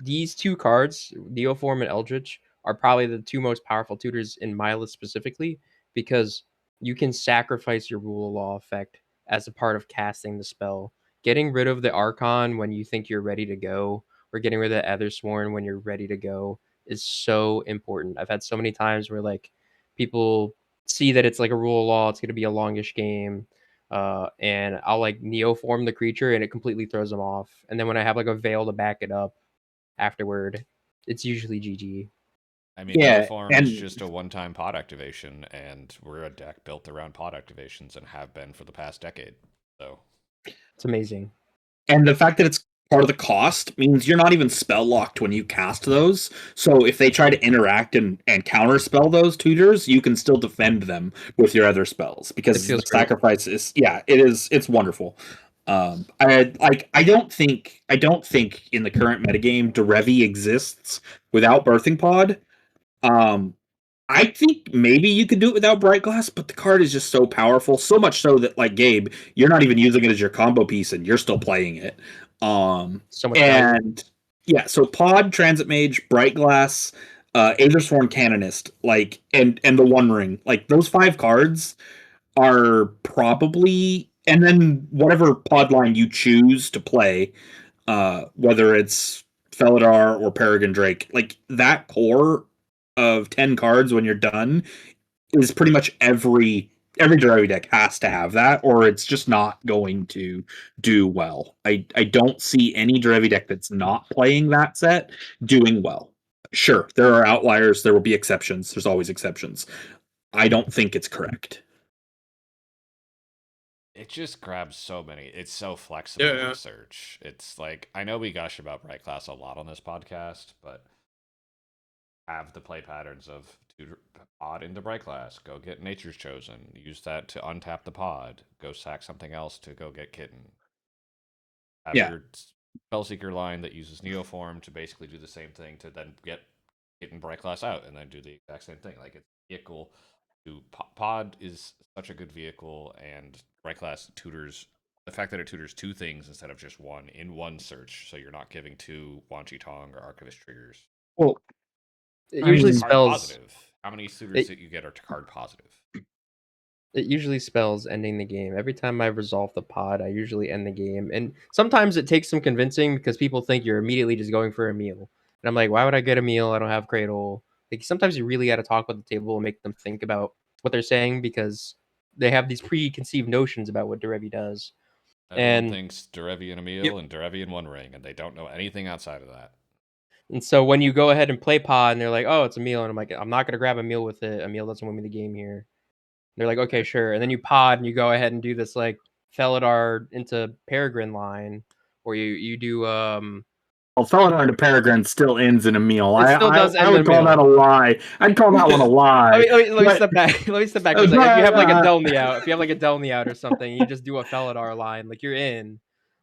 These 2 cards, Neoform and Eldritch, are probably the 2 most powerful tutors in my list specifically, because you can sacrifice your Rule of Law effect as a part of casting the spell. Getting rid of the Archon when you think you're ready to go, or getting rid of the Ethersworn when you're ready to go, is so important. I've had so many times where like people see that it's like a Rule of Law, it's going to be a longish game, and I'll like Neoform the creature and it completely throws them off. And then when I have like a Veil to back it up afterward, it's usually GG. I mean, Yeah, Neoform and is just a one-time pod activation, and we're a deck built around pod activations and have been for the past decade. So It's amazing. the fact that it's part of the cost means you're not even spell locked when you cast those. So if they try to interact and counter spell those tutors, you can still defend them with your other spells because It feels the great. sacrifice is it's wonderful. I don't think in the current metagame Derevi exists without Birthing Pod. I think maybe you could do it without Bright Glass, but the card is just so powerful, so much so that, like Gabe, you're not even using it as your combo piece, and you're still playing it. So much value. And yeah, so Pod, Transit Mage, Bright Glass, Aethersworn Canonist, like, and the One Ring, like those 5 cards are probably, and then whatever pod line you choose to play, whether it's Felidar or Peregrine Drake, like that core of 10 cards when you're done is pretty much every Derevi deck has to have that, or it's just not going to do well. I don't see any Derevi deck that's not playing that set doing well. Sure, there are outliers, there will be exceptions, there's always exceptions. I don't think it's correct. it just grabs so many. It's so flexible Yeah. research. It's like, I know we gush about Bright Class a lot on this podcast, but have the play patterns of pod into Bright Class, go get Nature's Chosen, use that to untap the pod, go sack something else to go get Kitten. Have Yeah. your Spellseeker line that uses Neoform to basically do the same thing to then get Kitten Bright Class out and then do the exact same thing. Like, it's a vehicle to pod is such a good vehicle, and Bright Class tutors the fact that it tutors 2 things instead of just one in one search, so you're not giving 2 Wanchi Tong or Archivist triggers. Well, It I usually mean, Card spells. positive. How many suitors that you get are card positive? It usually spells ending the game. Every time I've resolved the pod, I usually end the game. And sometimes it takes some convincing because people think you're immediately just going for a meal. And I'm like, why would I get a meal? I don't have Cradle. Like, sometimes you really got to talk with the table and make them think about what they're saying because they have these preconceived notions about what Derevi does. Everyone And thinks Derevi and a meal and Derevi and One Ring, and they don't know anything outside of that. And so when you go ahead and play pod and they're like, oh, it's a meal. And I'm like, I'm not going to grab a meal with it. A meal doesn't win me the game here. They're like, okay, sure. And then you pod and you go ahead and do this like Felidar into Peregrine line, or you do well, Felidar into Peregrine still ends in a meal. It still does I end would in a call meal. that a lie. I'd call that one a lie. let me But- step back. Let me step back for a second. If you have like a Delny out, if you have like a Delny out or something, you just do a Felidar line, like you're in.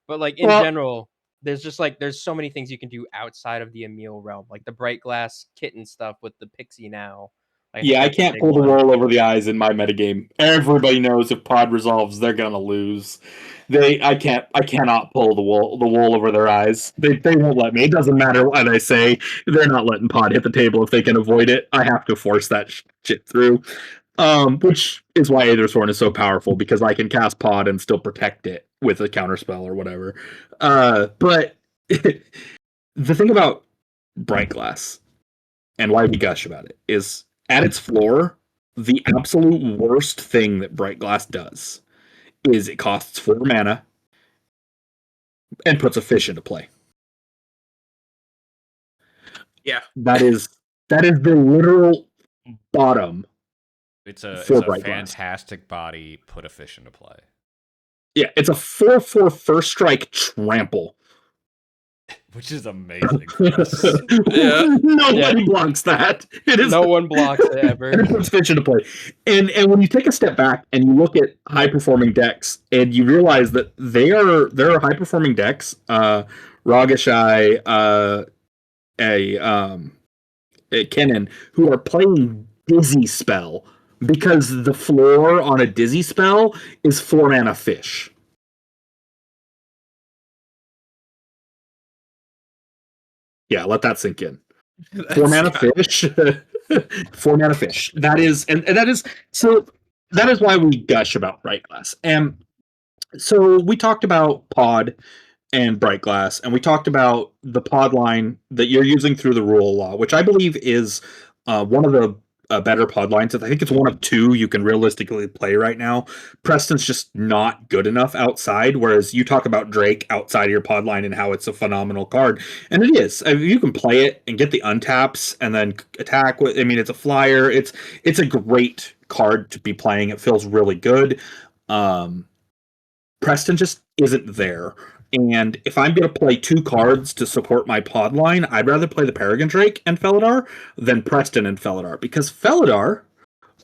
But like in general, there's so many things you can do outside of the Emil realm, like the Bright Glass Kitten stuff with the Pixie now. I can't pull the wool over the eyes in my metagame. Everybody knows if pod resolves, they're gonna lose. I cannot pull the wool over their eyes. They won't let me. It doesn't matter what I say. They're not letting pod hit the table if they can avoid it. I have to force that shit through. Which is why Aethersworn is so powerful, because I can cast pod and still protect it with a counterspell or whatever. But the thing about Bright Glass and why we gush about it is, at its floor, the absolute worst thing that Bright Glass does is it costs 4 mana and puts a fish into play. Yeah. That is the literal bottom. It's a Bright Glass. fantastic body. Put a fish into play. Yeah, it's a 4/4 first strike trample. Which is amazing for us. Nobody blocks that. It is No one blocks it ever. And it puts fish into play. And when you take a step back and you look at high performing decks, and you realize that there are high performing decks, Ragashai, a Kennen, who are playing Dizzy Spell because the floor on a Dizzy Spell is 4 mana fish. Yeah, let that sink in. 4 mana fish. 4 mana fish. That is why we gush about Bright Glass. And so we talked about pod and Bright Glass, and we talked about the pod line that you're using through the rule law, which I believe is one of the better pod lines. I think it's one of two you can realistically play right now. Preston's just not good enough outside, whereas you talk about Drake outside of your pod line and how it's a phenomenal card. And it is. I mean, you can play it and get the untaps and then attack with, I mean, it's a flyer. It's a great card to be playing. It feels really good. Preston just isn't there. And if I'm going to play two cards to support my pod line, I'd rather play the Paragon Drake and Felidar than Preston and Felidar, because Felidar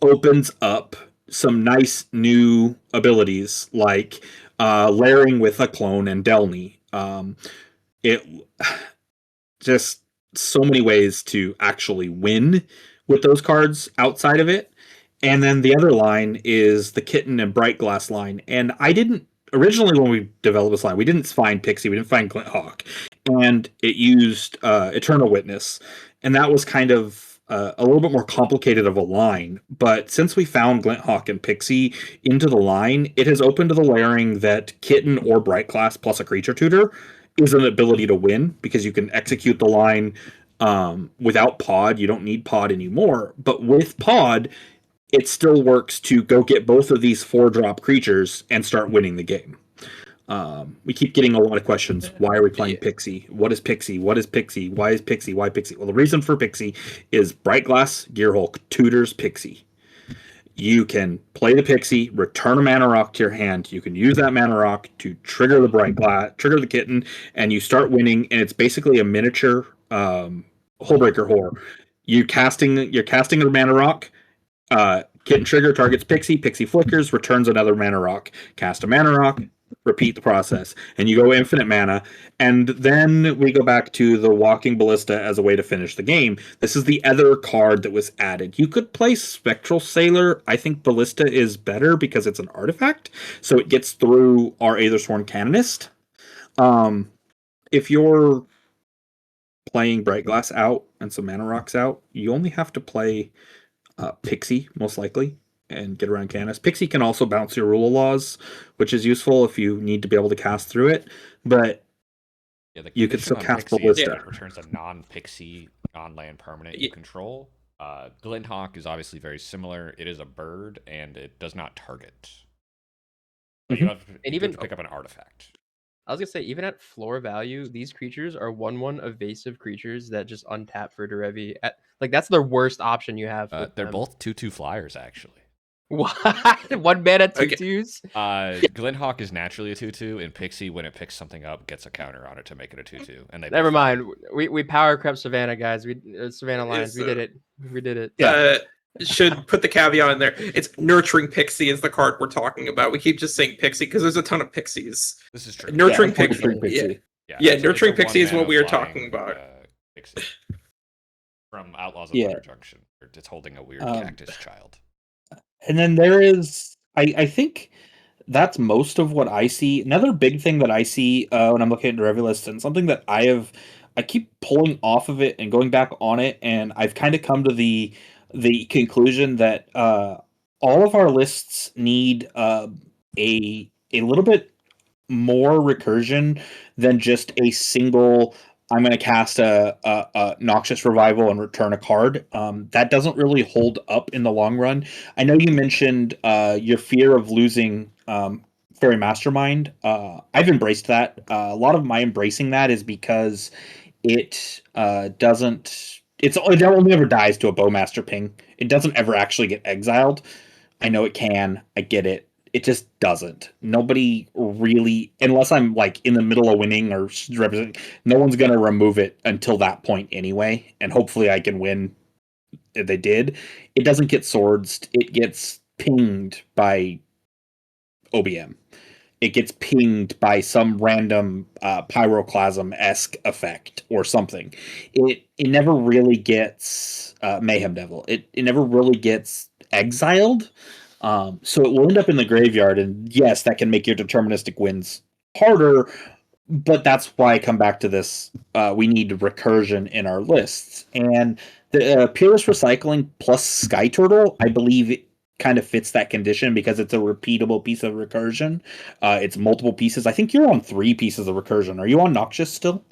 opens up some nice new abilities like layering with a clone and Delny. It just so many ways to actually win with those cards outside of it. And then the other line is the Kitten and Bright Glass line. And I didn't originally, when we developed this line, we didn't find Pixie, we didn't find Glint Hawk, and it used Eternal Witness, and that was kind of a little bit more complicated of a line. But since we found Glint Hawk and Pixie into the line, it has opened to the layering that Kitten or Bright Glass plus a creature tutor is an ability to win, because you can execute the line without Pod. You don't need Pod anymore, but with Pod, it still works to go get both of these 4-drop creatures and start winning the game. We keep getting a lot of questions. Why are we playing Pixie? What is Pixie? What is Pixie? Why is Pixie? Why Pixie? Well, the reason for Pixie is Bright Glass Gearhulk tutors Pixie. You can play the Pixie, return a mana rock to your hand. You can use that mana rock to trigger the Bright Glass, trigger the Kitten, and you start winning. And it's basically a miniature Hullbreaker Horror. You're casting a mana rock. Kitten trigger targets Pixie. Pixie flickers, returns another mana rock. Cast a mana rock. Repeat the process, and you go infinite mana. And then we go back to the Walking Ballista as a way to finish the game. This is the other card that was added. You could play Spectral Sailor. I think Ballista is better because it's an artifact, so it gets through our Aethersworn Canonist. If you're playing Bright Glass out and some mana rocks out, you only have to play Pixie, most likely, and get around Canis. Pixie can also bounce your Rule of Laws, which is useful if you need to be able to cast through it, but you can still cast Ballista. It returns a non-Pixie, non-land permanent you control. Glint Hawk is obviously very similar. It is a bird, and it does not target. You have to pick up an artifact. I was going to say, even at floor value, these creatures are 1/1 evasive creatures that just untap for Derevi. Like, that's their worst option you have. They're both 2/2 flyers, actually. What? 1 mana 2/2s? Glint Hawk is naturally a 2/2, and Pixie, when it picks something up, gets a counter on it to make it a 2/2. And they never mind. We power crept Savannah, guys. Savannah Lions. We did it. We did it. Yeah. Should put the caveat in there. It's Nurturing Pixie is the card we're talking about. We keep just saying Pixie because there's a ton of Pixies. This is true. Nurturing Pixie. Yeah, Nurturing Pixie is what we are talking about. Pixie. From Outlaws of Thunder Junction. It's holding a weird cactus child. And then there is, I think that's most of what I see. Another big thing that I see when I'm looking at the Derevi list, and something that I keep pulling off of it and going back on it, and I've kind of come to the conclusion that all of our lists need a little bit more recursion than just a single, I'm going to cast a Noxious Revival and return a card. That doesn't really hold up in the long run. I know you mentioned your fear of losing Fairy Mastermind. I've embraced that. A lot of my embracing that is because it doesn't... It only ever dies to a Bowmaster ping. It doesn't ever actually get exiled. I know it can. I get it. It just doesn't. Nobody really, unless I'm like in the middle of winning or representing, no one's going to remove it until that point anyway. And hopefully I can win. If they did. It doesn't get swords. It gets pinged by OBM. It gets pinged by some random Pyroclasm-esque effect or something. It never really gets Mayhem Devil. It never really gets exiled. So it will end up in the graveyard, and yes, that can make your deterministic wins harder, but that's why I come back to this. We need recursion in our lists. And the Purist Recycling plus Sky Turtle, I believe it kind of fits that condition because it's a repeatable piece of recursion. It's multiple pieces. I think you're on 3 pieces of recursion. Are you on Noxious still?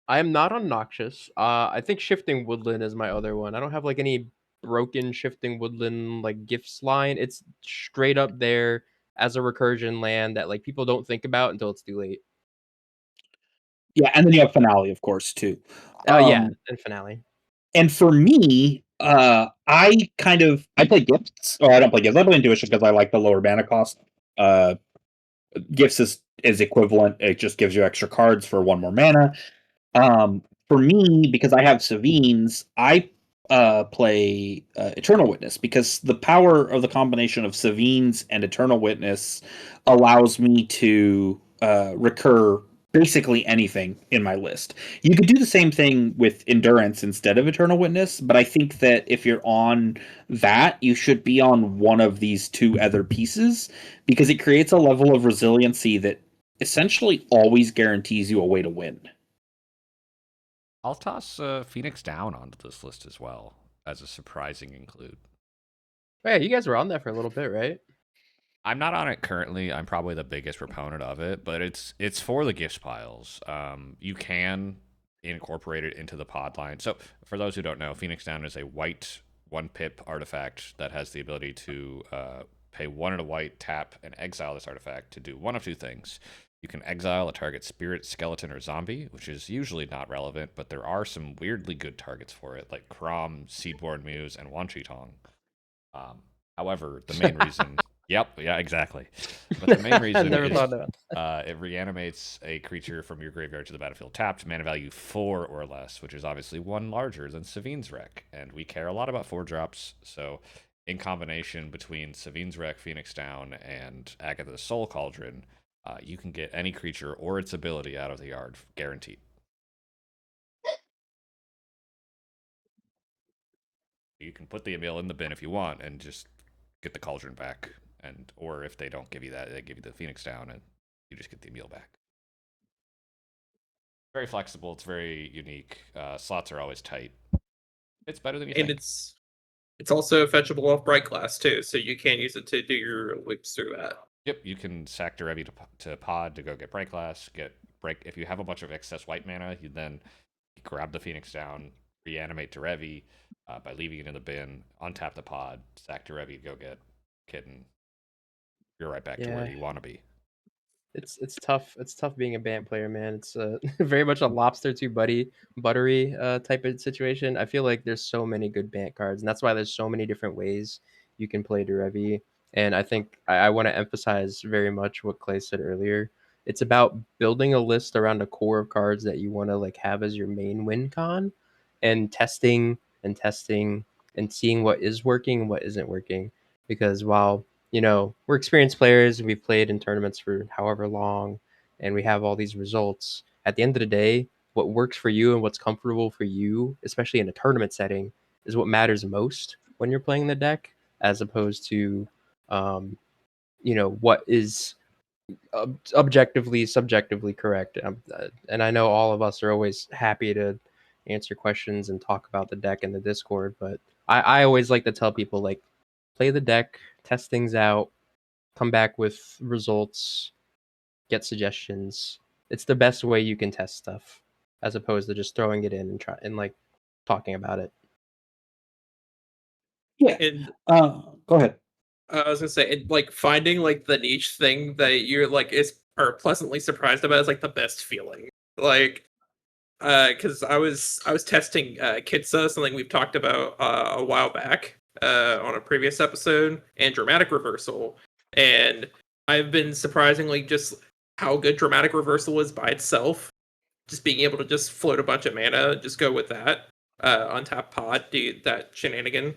I am not on Noxious. I think Shifting Woodland is my other one. I don't have like any broken shifting woodland like gifts line. It's straight up there as a recursion land that like people don't think about until it's too late. Yeah, and then you have Finale, of course, too. Oh yeah, and finale. And for me, I play gifts, or I don't play gifts. I play intuition because I like the lower mana cost. Gifts is equivalent. It just gives you extra cards for 1 more mana. For me, because I have Savines, I play Eternal Witness because the power of the combination of Savines and Eternal Witness allows me to recur basically anything in my list. You could do the same thing with Endurance instead of Eternal Witness, but I think that if you're on that, you should be on one of these 2 other pieces because it creates a level of resiliency that essentially always guarantees you a way to win. I'll toss Phoenix down onto this list as well as a surprising include. Oh, yeah, you guys were on that for a little bit, right? I'm not on it currently. I'm probably the biggest proponent of it, but it's for the gifts piles. You can incorporate it into the pod line. So for those who don't know, Phoenix Down is a white 1-pip artifact that has the ability to pay 1 and a white, tap, and exile this artifact to do one of 2 things. You can exile a target spirit, skeleton, or zombie, which is usually not relevant, but there are some weirdly good targets for it, like Crom, Seedborn Muse, and Wan Chi Tong. However, the main reason... Yep, yeah, exactly. But the main reason Never is thought about it reanimates a creature from your graveyard to the battlefield tapped, mana value 4 or less, which is obviously 1 larger than Savine's Wreck. And we care a lot about 4-drops, so in combination between Savine's Wreck, Phoenix Down, and Agatha's Soul Cauldron, you can get any creature or its ability out of the yard, guaranteed. You can put the Emil in the bin if you want and just get the Cauldron back. Or if they don't give you that, they give you the Phoenix Down and you just get the Emil back. Very flexible. It's very unique. Slots are always tight. It's better than you think. And it's also fetchable off Bright Glass too, so you can use it to do your loops through that. Yep, you can sack Derevi to pod to go get Bright Glass. If you have a bunch of excess white mana, you then grab the Phoenix Down, reanimate Derevi by leaving it in the bin, untap the pod, sack Derevi, go get Kitten. You're right back to where you want to be. It's tough. It's tough being a band player, man. It's very much a lobster too buttery type of situation. I feel like there's so many good band cards, and that's why there's so many different ways you can play Derevi. And I think I want to emphasize very much what Clay said earlier. It's about building a list around a core of cards that you want to like have as your main win con, and testing and seeing what is working and what isn't working. Because while we're experienced players and we've played in tournaments for however long and we have all these results. At the end of the day, what works for you and what's comfortable for you, especially in a tournament setting, is what matters most when you're playing the deck, as opposed to, what is objectively, subjectively correct. And I know all of us are always happy to answer questions and talk about the deck in the Discord, but I always like to tell people, like, play the deck, test things out, come back with results, get suggestions. It's the best way you can test stuff, as opposed to just throwing it in and like talking about it. Yeah. And Go ahead. I was gonna say, like finding like the niche thing that you're like are pleasantly surprised about is like the best feeling. Like, because I was testing Kitsa, something we've talked about a while back on a previous episode, and Dramatic Reversal, and I've been surprisingly just how good Dramatic Reversal is by itself. Just being able to just float a bunch of mana, just go with that, untap pod, do that shenanigan.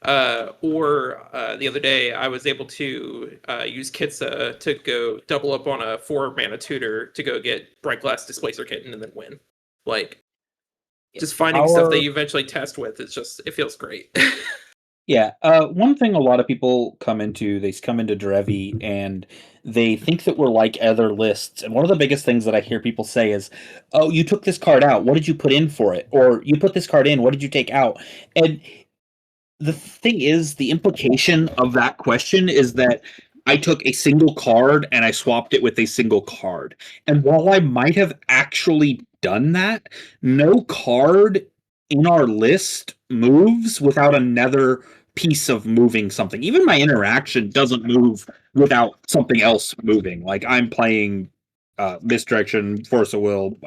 Or the other day, I was able to use Kitsa to go double up on a 4-mana tutor to go get Bright Glass Displacer Kitten and then win. Like, just finding stuff that you eventually test with, it feels great. Yeah, one thing a lot of people they come into Derevi and they think that we're like other lists. And one of the biggest things that I hear people say is, "Oh, you took this card out. What did you put in for it?" Or "You put this card in. What did you take out?" And the thing is, the implication of that question is that I took a single card and I swapped it with a single card. And while I might have actually done that, no card in our list moves without another piece of moving something. Even my interaction doesn't move without something else moving. Like I'm playing Misdirection, Force of Will.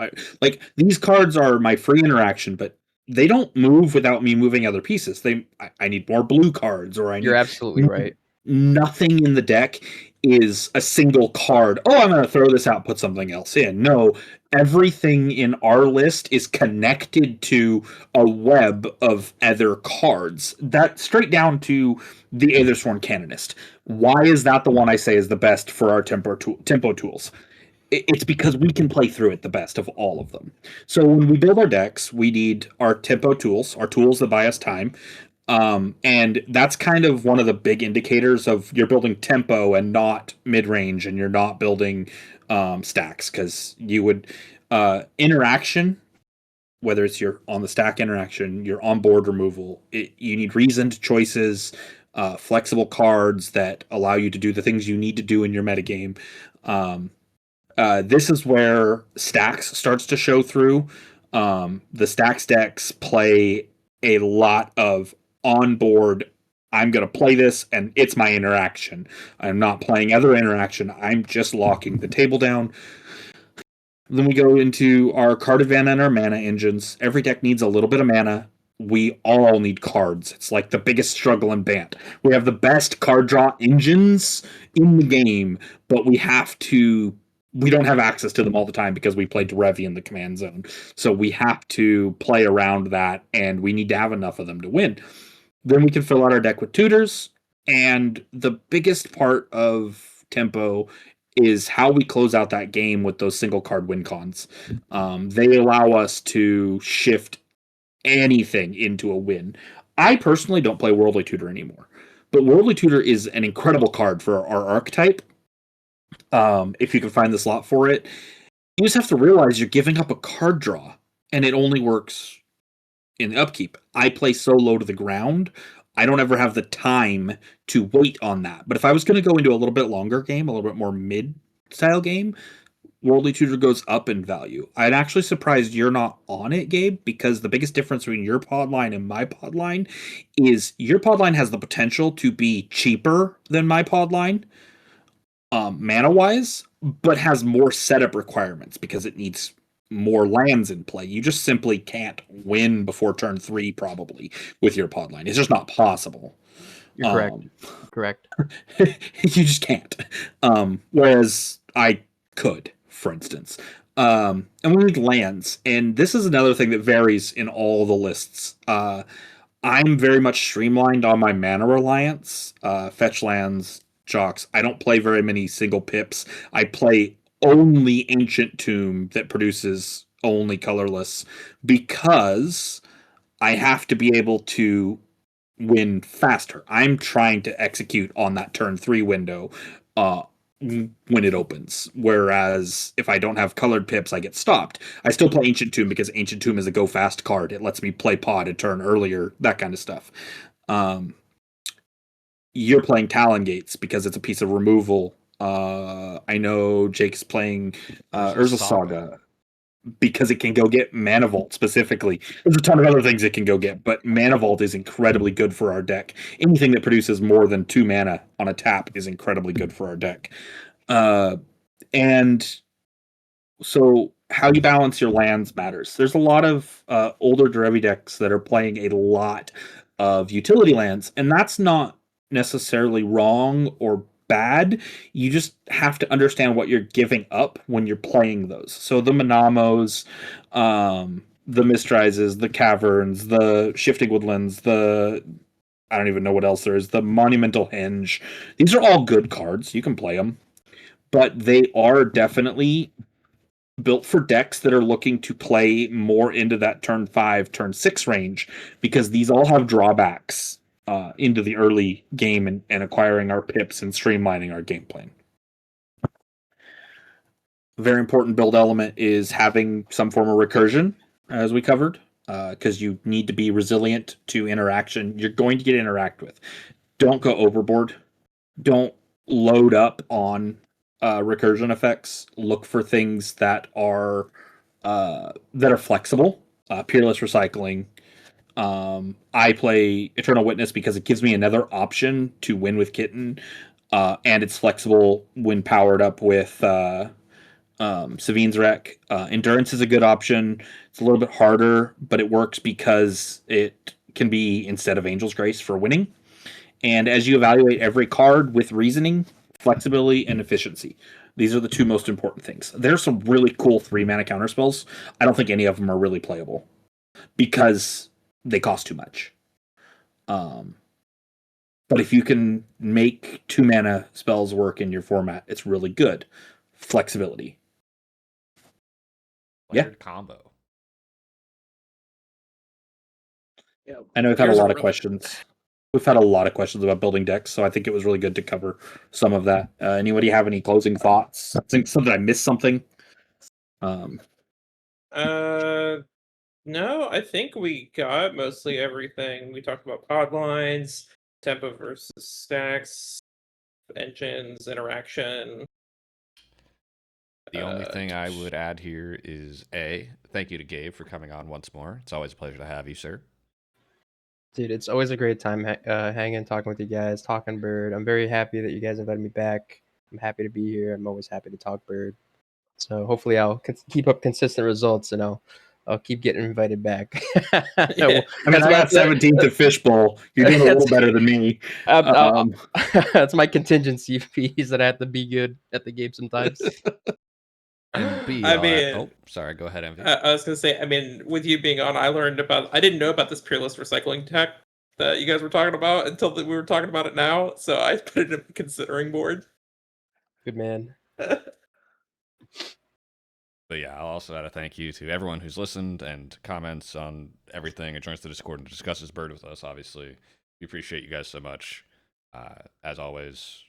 Like these cards are my free interaction, but they don't move without me moving other pieces. I need more blue cards, or I You're need absolutely right. nothing in the deck is a single card. Oh, I'm going to throw this out, put something else in. No, everything in our list is connected to a web of other cards. That straight down to the Aethersworn Canonist. Why is that the one I say is the best for our tempo tools? It's because we can play through it the best of all of them. So when we build our decks, we need our tempo tools, our tools that buy us time. And that's kind of one of the big indicators of you're building tempo and not mid-range, and you're not building stacks, because you would interaction, whether it's your on the stack interaction, your on-board removal, you need reasoned choices, flexible cards that allow you to do the things you need to do in your metagame. This is where Stax starts to show through. The Stax decks play a lot of onboard. I'm going to play this, and it's my interaction. I'm not playing other interaction. I'm just locking the table down. Then we go into our card advantage and our mana engines. Every deck needs a little bit of mana. We all need cards. It's like the biggest struggle in Bant. We have the best card draw engines in the game, but we don't have access to them all the time because we play Derevi in the command zone. So we have to play around that, and we need to have enough of them to win. Then we can fill out our deck with tutors, and the biggest part of tempo is how we close out that game with those single card win cons. They allow us to shift anything into a win. I personally don't play Worldly Tutor anymore, but Worldly Tutor is an incredible card for our archetype. If you can find the slot for it, you just have to realize you're giving up a card draw, and it only works in the upkeep. I play so low to the ground, I don't ever have the time to wait on that. But if I was going to go into a little bit longer game, a little bit more mid-style game, Worldly Tutor goes up in value. I'm actually surprised you're not on it, Gabe, because the biggest difference between your pod line and my pod line is your pod line has the potential to be cheaper than my pod line, mana-wise, but has more setup requirements because it needs more lands in play. You just simply can't win before turn 3, probably, with your pod line. It's just not possible. You're correct. Correct. You just can't. Whereas I could, for instance. And we need lands. And this is another thing that varies in all the lists. I'm very much streamlined on my mana reliance. Fetch lands, jocks. I don't play very many single pips. I play only Ancient Tomb that produces only colorless, because I have to be able to win faster. I'm trying to execute on that turn 3 window when it opens. Whereas if I don't have colored pips, I get stopped. I still play Ancient Tomb because Ancient Tomb is a go fast card. It lets me play pod a turn earlier, that kind of stuff. You're playing Talon Gates because it's a piece of removal. I know Jake's playing Urza Saga because it can go get Mana Vault specifically. There's a ton of other things it can go get, but Mana Vault is incredibly good for our deck. Anything that produces more than 2 mana on a tap is incredibly good for our deck. And so how you balance your lands matters. There's a lot of older Derevi decks that are playing a lot of utility lands, and that's not necessarily wrong or bad. You just have to understand what you're giving up when you're playing those. So the Manamos, the Mistrizes, the Caverns, the Shifting Woodlands, I don't even know what else there is, the Monumental Henge. These are all good cards. You can play them. But they are definitely built for decks that are looking to play more into that turn 5, turn 6 range, because these all have drawbacks into the early game and acquiring our pips and streamlining our game plan. A very important build element is having some form of recursion, as we covered, because you need to be resilient to interaction. You're going to get interact with. Don't go overboard. Don't load up on recursion effects. Look for things that are flexible. Peerless Recycling, I play Eternal Witness because it gives me another option to win with Kitten, and it's flexible when powered up with Savine's Wreck. Endurance is a good option. It's a little bit harder, but it works because it can be instead of Angel's Grace for winning. And as you evaluate every card with reasoning, flexibility, and efficiency, these are the two most important things. There's some really cool 3-mana counterspells. I don't think any of them are really playable because they cost too much. But if you can make 2-mana spells work in your format, it's really good. Flexibility. Layered combo. Yeah, I know we've had a Here's a lot of really- questions. We've had a lot of questions about building decks, so I think it was really good to cover some of that. Anybody have any closing thoughts? I think something I missed something. No, I think we got mostly everything. We talked about pod lines, tempo versus stacks, engines, interaction. The only thing I would add here is thank you to Gabe for coming on once more. It's always a pleasure to have you, sir. Dude, it's always a great time hanging, talking with you guys, talking Bird. I'm very happy that you guys invited me back. I'm happy to be here. I'm always happy to talk Bird. So hopefully I'll keep up consistent results, and I'll keep getting invited back. Yeah. I mean, I got 17th at Fishbowl. You're doing a little better than me. That's my contingency fees that I have to be good at the game sometimes. And B, I mean, oh, sorry, go ahead, MV. I was gonna say, I mean, with you being on, I didn't know about this peerless recycling tech that you guys were talking about until we were talking about it now. So I put it in the considering board. Good man. But yeah, I'll also add a thank you to everyone who's listened and comments on everything and joins the Discord and discusses Bird with us. Obviously, we appreciate you guys so much. As always,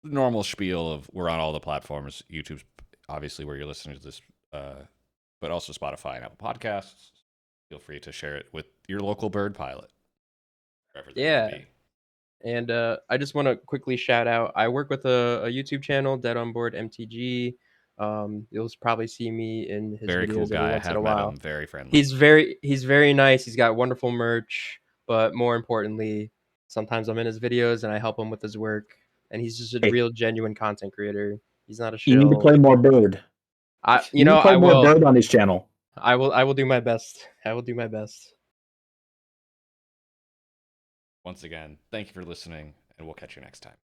the normal spiel of we're on all the platforms. YouTube's obviously where you're listening to this, but also Spotify and Apple Podcasts. Feel free to share it with your local bird pilot. Yeah. And I just want to quickly shout out, I work with a YouTube channel, Dead on Board MTG. You'll probably see me in his Very videos cool guy. every I once in have a met while. him. Very friendly. He's very nice. He's got wonderful merch, but more importantly, sometimes I'm in his videos and I help him with his work. And he's just a real genuine content creator. He's not a shill. You need to play more Bird. I play more will. Bird on his channel. I will do my best. I will do my best. Once again, thank you for listening, and we'll catch you next time.